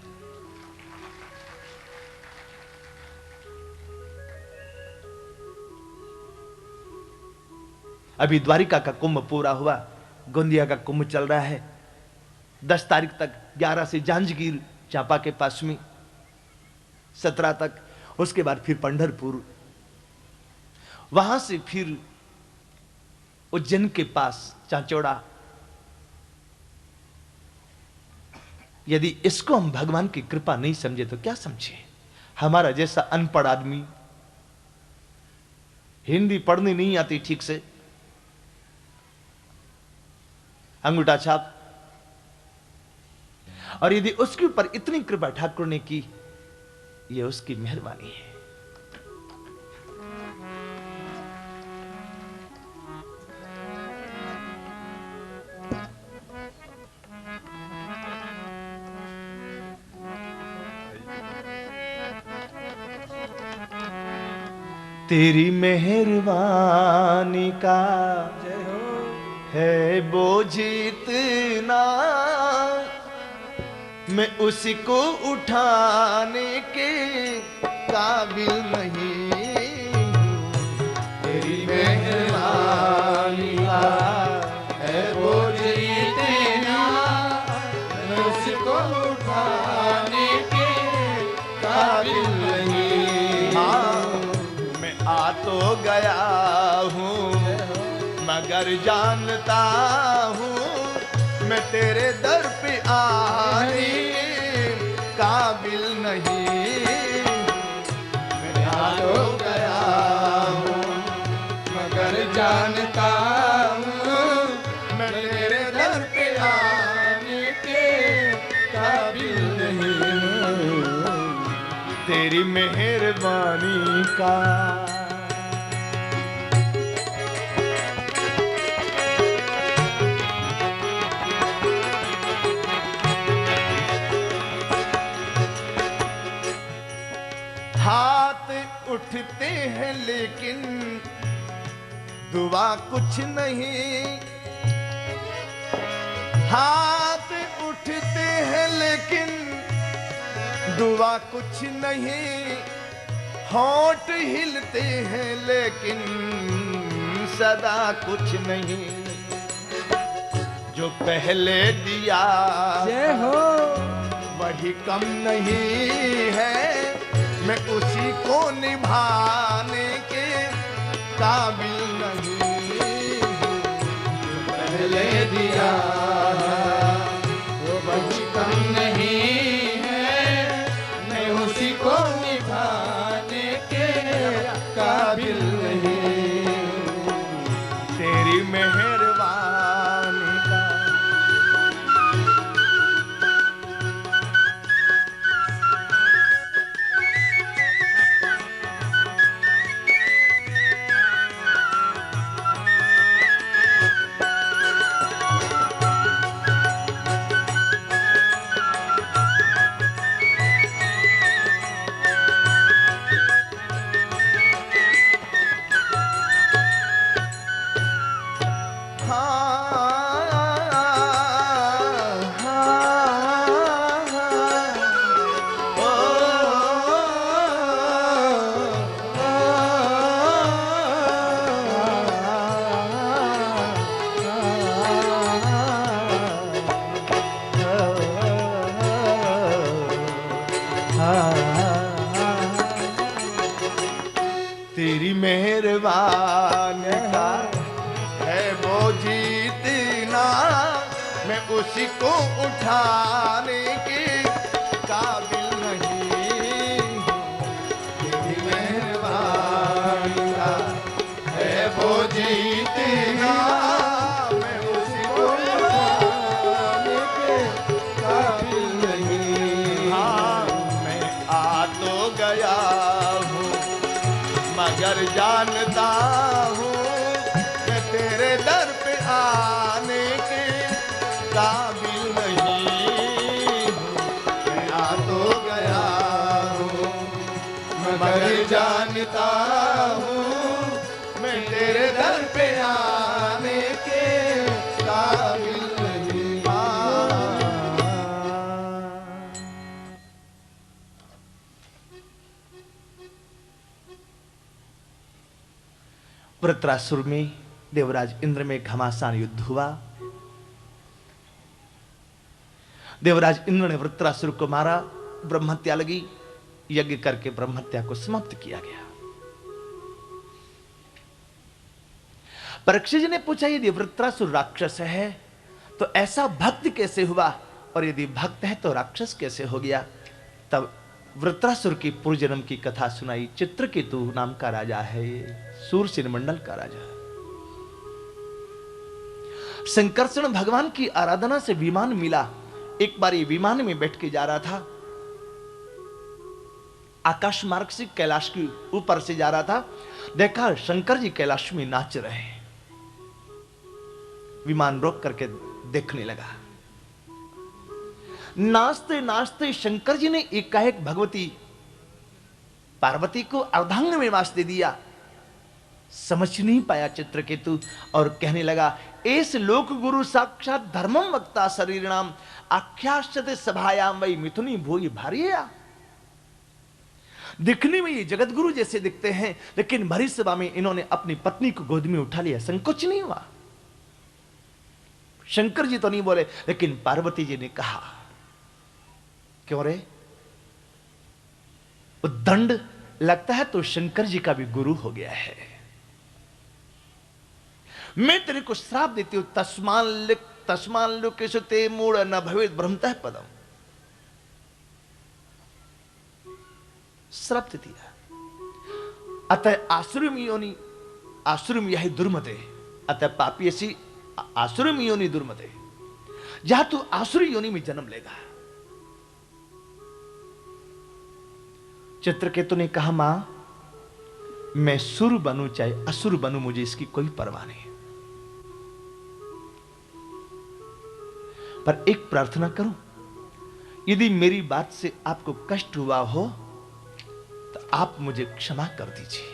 Speaker 1: अभी द्वारिका का कुंभ पूरा हुआ, गोंदिया का कुंभ चल रहा है 10 तारीख तक, 11 से जांजगीर चांपा के पास में, 17 तक, उसके बाद फिर पंढरपुर, वहां से फिर उज्जैन के पास चांचौड़ा। यदि इसको हम भगवान की कृपा नहीं समझे तो क्या समझे? हमारा जैसा अनपढ़ आदमी, हिंदी पढ़नी नहीं आती ठीक से, अंगूठा छाप, और यदि उसके ऊपर इतनी कृपा ठाकुर ने की, ये उसकी मेहरबानी है। तेरी मेहरबानी का है बोझ इतना, मैं उसी को उठाने के काबिल नहीं हूँ। तेरी मेहरबानी का है बोझ इतना, गया हूँ, मगर जानता हूँ मैं तेरे दर पे आने काबिल नहीं। मैं हो गया हूँ, मगर जानता हूँ मैं तेरे दर पे आने के काबिल नहीं। तेरी मेहरबानी का हाथ उठते हैं लेकिन दुआ कुछ नहीं। हाथ उठते हैं लेकिन दुआ कुछ नहीं। होंठ हिलते हैं लेकिन सदा कुछ नहीं। जो पहले दिया
Speaker 2: जय हो
Speaker 1: वही कम नहीं है। मैं उसी को निभाने के काबिल नहीं। पहले दिया वो वही कम नहीं है। मैं उसी को निभाने के काबिल नहीं। तेरी मेहरबानी का तेरी मेहरबानी का है वो जीतना। मैं उसी को उठाने के काबिल नहीं। तेरी मेहरबानी का है वो जीतना। मैं उसी को उठाने के काबिल नहीं। हाँ मैं आ तो गया हूँ मगर जानता हूँ मैं तेरे दर पे आने के काबिल नहीं हूँ। मैं आ तो गया हूँ मगर जानता हूँ मैं तेरे दर पे आने के काबिल नहीं। वृत्रासुर में देवराज इंद्र में घमासान युद्ध हुआ। देवराज इंद्र ने वृत्रासुर को मारा, ब्रह्महत्या लगी। यज्ञ करके ब्रह्महत्या को समाप्त किया गया। परीक्षित जी ने पूछा यदि वृत्रासुर राक्षस है तो ऐसा भक्त कैसे हुआ, और यदि भक्त है तो राक्षस कैसे हो गया। तब वृत्रासुर की पूर्व जन्म की कथा सुनाई। चित्रकेतु नाम का राजा है, सूरसेन मंडल का राजा। संकर्षण भगवान की आराधना से विमान मिला। एक बार ये विमान में बैठ के जा रहा था, आकाश मार्ग से कैलाश के ऊपर से जा रहा था। देखा शंकर जी कैलाश में नाच रहे हैं। विमान रोक करके देखने लगा। नाचते नाचते शंकर जी ने एकाएक भगवती पार्वती को अर्धांग में वास दे दिया। समझ नहीं पाया चित्रकेतु और कहने लगा, एस लोक गुरु साक्षात धर्मम वक्ता शरीरणाम आख्याश्चते सभायाम वही मिथुनी भूय भार्या। दिखने में ये जगत गुरु जैसे दिखते हैं, लेकिन भरी सभा में इन्होंने अपनी पत्नी को गोद में उठा लिया। संकोच नहीं हुआ। शंकर जी तो नहीं बोले, लेकिन पार्वती जी ने कहा, क्यों रे वो दंड लगता है तो शंकर जी का भी गुरु हो गया है। मैं तेरे को श्राप देती हूं, तस्मान लोकेशु ते मूढ़ न भवेत ब्रह्मतः पदम। श्राप दे दिया। अतः आसुरम योनि, आसुरम यही दुर्मते, अतः पापी ऐसी आसुरम योनि दुर्मते, जहां तू आसुरी योनि में जन्म लेगा। चित्रकेतु ने कहा, मां मैं सुर बनूं चाहे असुर बनूं, मुझे इसकी कोई परवाह नहीं, पर एक प्रार्थना करूं, यदि मेरी बात से आपको कष्ट हुआ हो तो आप मुझे क्षमा कर दीजिए।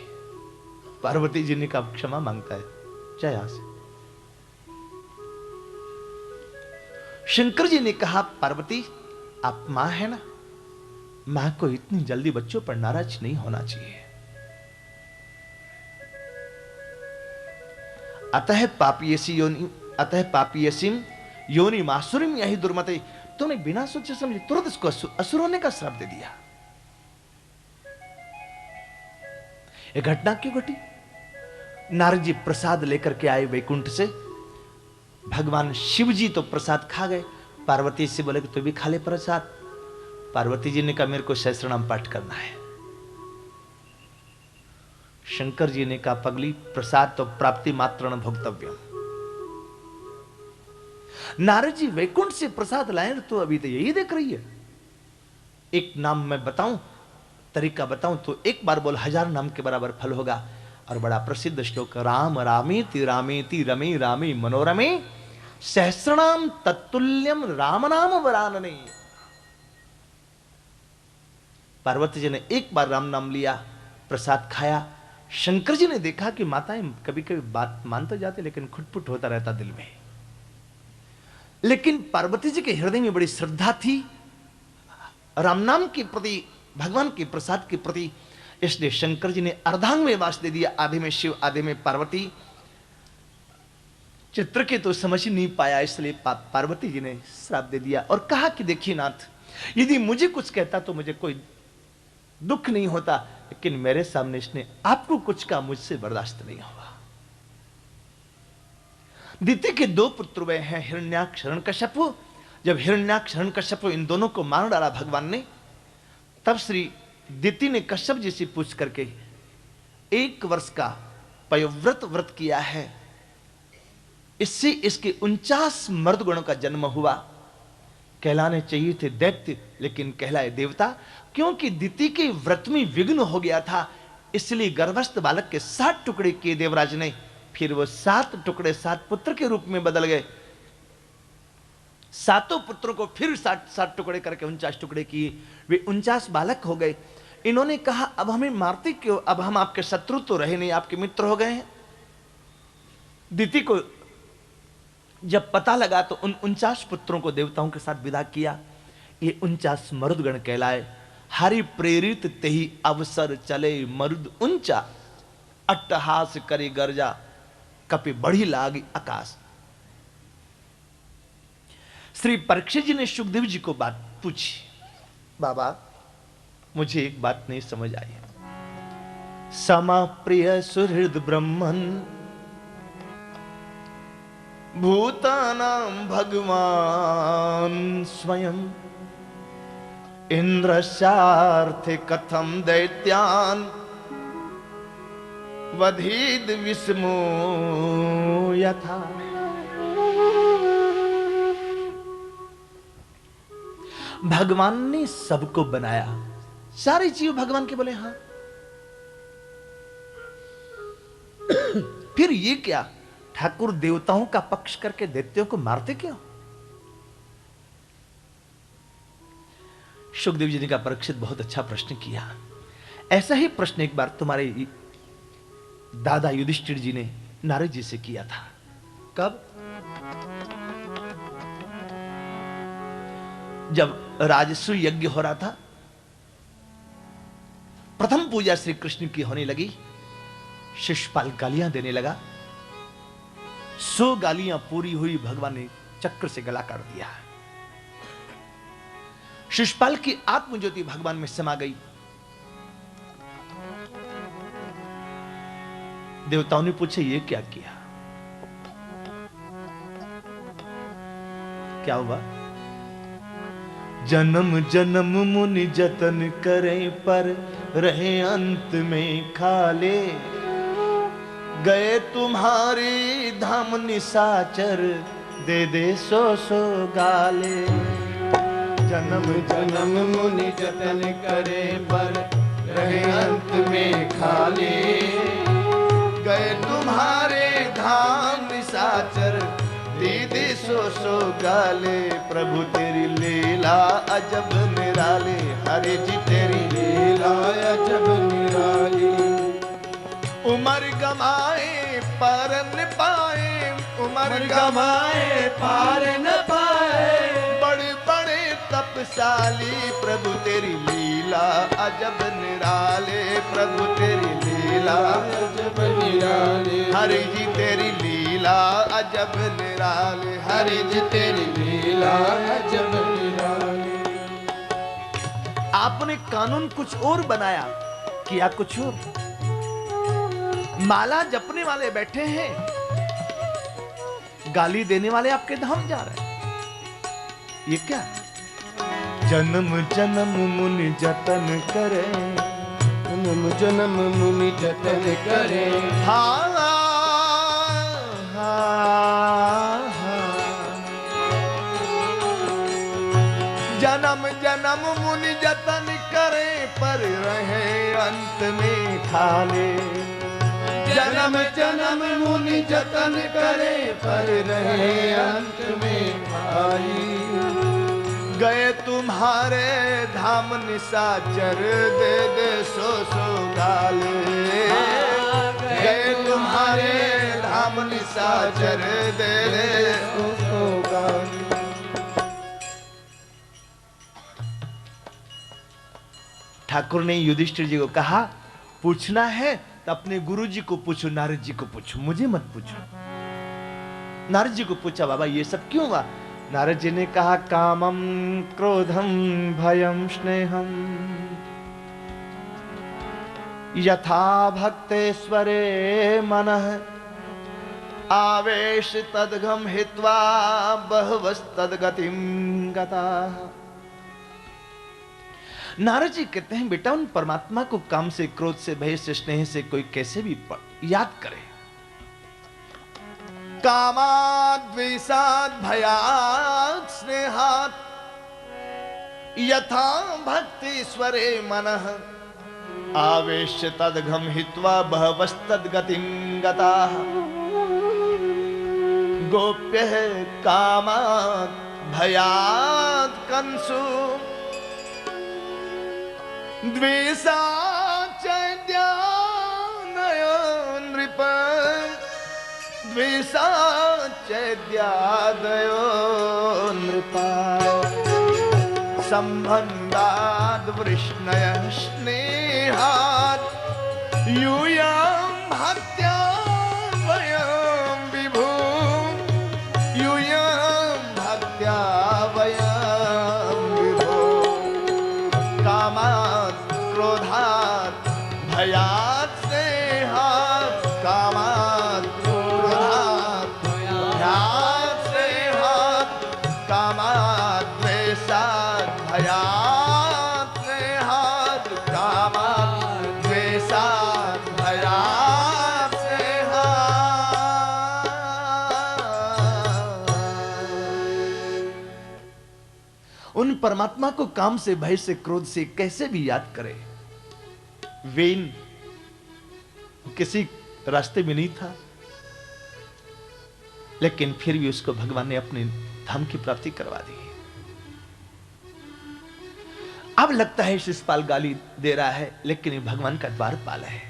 Speaker 1: पार्वती जी ने कहा, क्षमा मांगता है, चाहे यहां से। शंकर जी ने कहा, पार्वती आप मां है ना, मां को इतनी जल्दी बच्चों पर नाराज नहीं होना चाहिए। अतः पापीयसीम योनि मासुरिम यही दुर्मते। तूने बिना सोचे समझे तुरंत इसको असुर होने का श्राप दे दिया। यह घटना क्यों घटी? नारद जी प्रसाद लेकर के आए वैकुंठ से। भगवान शिव जी तो प्रसाद खा गए, पार्वती से बोले कि तू भी खा ले प्रसाद। पार्वती जी ने कहा, मेरे को सहस्रनाम पाठ करना है। शंकर जी ने कहा, पगली प्रसाद तो प्राप्ति मात्र न भोक्तव्यम। नारद जी वैकुंठ से प्रसाद लाए तो अभी तो यही देख रही है। एक नाम मैं बताऊं, तरीका बताऊं तो एक बार बोल 1000 नाम के बराबर फल होगा। और बड़ा प्रसिद्ध श्लोक, राम रामेति रामेति रमे रामे मनोरमे सहस्रनाम तत्तुल्यम राम नाम वरानने। पार्वती जी ने एक बार राम नाम लिया, प्रसाद खाया। शंकर जी ने देखा कि माताएं कभी कभी बात मान तो जाते लेकिन खुटपुट होता रहता दिल में। लेकिन पार्वती जी के हृदय में बड़ी श्रद्धा थी राम नाम के प्रति, भगवान के प्रसाद के प्रति। इसलिए शंकर जी ने अर्धांग में वास दे दिया, आधे में शिव आधे में पार्वती। चित्रकेतु तो समझ नहीं पाया, इसलिए पार्वती जी ने श्राप दे दिया और कहा कि देखिए नाथ, यदि मुझे कुछ कहता तो मुझे कोई दुख नहीं होता, लेकिन मेरे सामने इसने आपको कुछ कहा, मुझसे बर्दाश्त नहीं हुआ। दिति के 2 पुत्र हुए हैं, हिरण्याक्ष हिरण्यकश्यप। जब हिरण्याक्ष हिरण्यकश्यप इन दोनों को मार डाला भगवान ने, तब श्री दिति ने कश्यप जी से पूछ करके 1 वर्ष का पयोव्रत व्रत किया है, इससे इसके 49 मर्द गुणों का जन्म हुआ। कहलाने चाहिए थे दैत्य, लेकिन कहलाए देवता, क्योंकि दिति के व्रत में विघ्न हो गया था। इसलिए गर्भस्थ बालक के 7 टुकड़े किए देवराज ने। फिर वो 7 टुकड़े 7 पुत्र के रूप में बदल गए। 7 पुत्रों को फिर 7 टुकड़े करके 49 टुकड़े किए, वे 49 बालक हो गए। इन्होंने कहा, अब हमें मारते क्यों, अब हम आपके शत्रु तो रहे नहीं, आपके मित्र हो गए हैं। दिति को जब पता लगा तो उन 49 पुत्रों को देवताओं के साथ विदा किया। ये 49 मरुदगण कहलाए। हरि प्रेरित तेहि अवसर चले मरुद ऊंचा, अट्टहास करे गर्जा कपि बढ़ी लागी आकाश। श्री परीक्षित जी ने सुखदेव जी को बात पूछी, बाबा मुझे एक बात नहीं समझ आई। समा प्रिय सुहृद ब्रह्मन भूतानां भगवान स्वयं, इंद्रस्यार्थे कथम दैत्यान वधीद विस्मो यथा। भगवान ने सबको बनाया, सारे जीव भगवान के बोले हां। फिर ये क्या, ठाकुर देवताओं का पक्ष करके दैत्यों को मारते क्यों? सुखदेव जी ने कहा, परीक्षित बहुत अच्छा प्रश्न किया। ऐसा ही प्रश्न एक बार तुम्हारे दादा युधिष्ठिर जी ने नारद जी से किया था। कब? जब राजस्व यज्ञ हो रहा था, प्रथम पूजा श्री कृष्ण की होने लगी, शिशुपाल गालियां देने लगा। 100 गालियां पूरी हुई, भगवान ने चक्र से गला काट दिया। शिशुपाल की आत्मज्योति भगवान में समा गई। देवताओं ने पूछे, ये क्या किया? क्या हुआ? जन्म जन्म मुनि जतन करें पर रहे अंत में खाले, गए तुम्हारी धाम निशाचर दे दे सो सो गाले।
Speaker 2: जन्म जन्म मुनि जतन करे पर रहे अंत में खाले,
Speaker 1: गए तुम्हारे धाम निशाचर दे दे सो सो गाले। प्रभु तेरी लीला अजब निराले, हरे जी तेरी
Speaker 2: लीला अजब निराली।
Speaker 1: उमर गमाए पार न पाए, उमर
Speaker 2: गमाए पार न पाए,
Speaker 1: बड़े बड़े तपशाली। प्रभु तेरी लीला अजब निराले, प्रभु तेरी लीला
Speaker 2: अजब निराली।
Speaker 1: हरि जी तेरी लीला अजब निराले, हरि जी तेरी
Speaker 2: लीला अजब निराली।
Speaker 1: आपने कानून कुछ और बनाया, किया कुछ और। माला जपने वाले बैठे हैं, गाली देने वाले आपके धाम जा रहे हैं। ये क्या? जन्म जन्म मुनि जतन करे,
Speaker 2: जन्म जन्म मुनि जतन करे।
Speaker 1: हाँ हाँ हाँ। जन्म जन्म मुनि जतन करे पर रहे अंत में खाले।
Speaker 2: जन्म जन्म मुनि जतन करे पर रहे अंत में खाली।
Speaker 1: गए तुम्हारे धाम निशाचर दे दे सो सो गाले। गए तुम्हारे धाम निशाचर दे दे
Speaker 2: सो सो गाले।
Speaker 1: ठाकुर ने युधिष्ठिर जी को कहा, पूछना है तो अपने गुरु जी को पूछो, नारद जी को पूछो, मुझे मत पूछो। नारद जी को पूछा, बाबा ये सब क्यों हुआ? नारद जी ने कहा, कामम क्रोधम भयम स्नेहम यथा भक्तेश्वरे मनः आवेश तदगम हित्वा बहवस्तद्गतिम गताः। नारद जी कहते हैं, बेटा उन परमात्मा को काम से, क्रोध से, भय से, स्नेह से कोई कैसे भी याद करे। कामाद् द्वेषाद् भयाद् स्नेहात् यथा भक्तीश्वरे मनः आवेश्य तदघम हित्वा बहवस्तद्गतिं गताः। गोप्यः कामाद् भयाद् कंसु द्वेषाच्च ध्यानयो नृप। द्वेषाच्च ध्यानयो नृपा। संबन्धाद् वृष्णयः स्नेहात् यूयं भक्त्या वयं विभु। यूयं भक्त्या वयं विभु। कामात् क्रोधात् भयात् स्नेहात्। कामात् क्रोधात् भयात् स्नेहात्। कामात् द्वेषात् भयात् स्नेहात्। कामात् द्वेषात् भयात् स्नेहात्। उन परमात्मा को काम से, भय से, क्रोध से कैसे भी याद करे। वेन किसी रास्ते में नहीं था, लेकिन फिर भी उसको भगवान ने अपने धाम की प्राप्ति करवा दी। अब लगता है शिषपाल गाली दे रहा है, लेकिन ये भगवान का द्वारपाल है।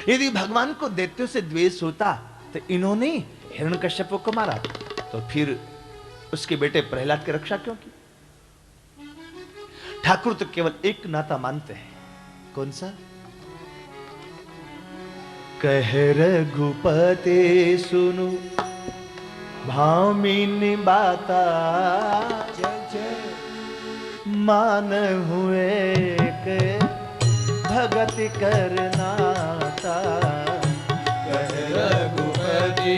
Speaker 1: यदि भगवान को दैत्यों से द्वेष होता तो इन्होंने हिरण्यकश्यप को मारा, तो फिर उसके बेटे प्रहलाद की रक्षा क्यों की? ठाकुर तो केवल एक नाता मानते हैं। कौन सा? कह रघुपते सुनु भामिनी बाता। मान हुए के भगति करनाता।
Speaker 2: कह रघुपति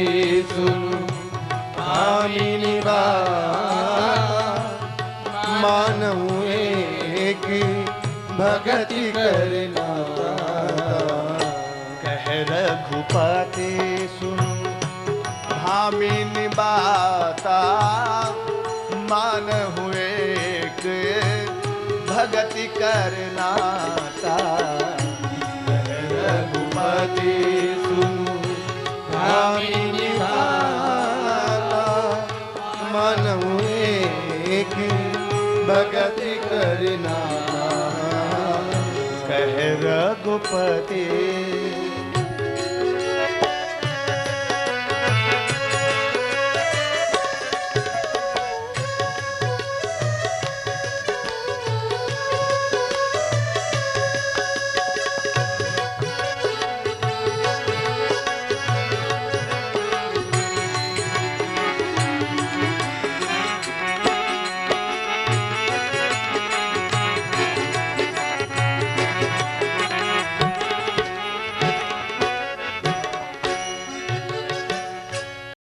Speaker 2: सुनु भामिनी मानहु एक भगति करना।
Speaker 1: कह रघुपति सुन भामिनी बाता, मानहु एक भगति करना।
Speaker 2: रघुपति सुनु भामिनी बाता, मानहु एक भगति करना।
Speaker 1: कह रघुपति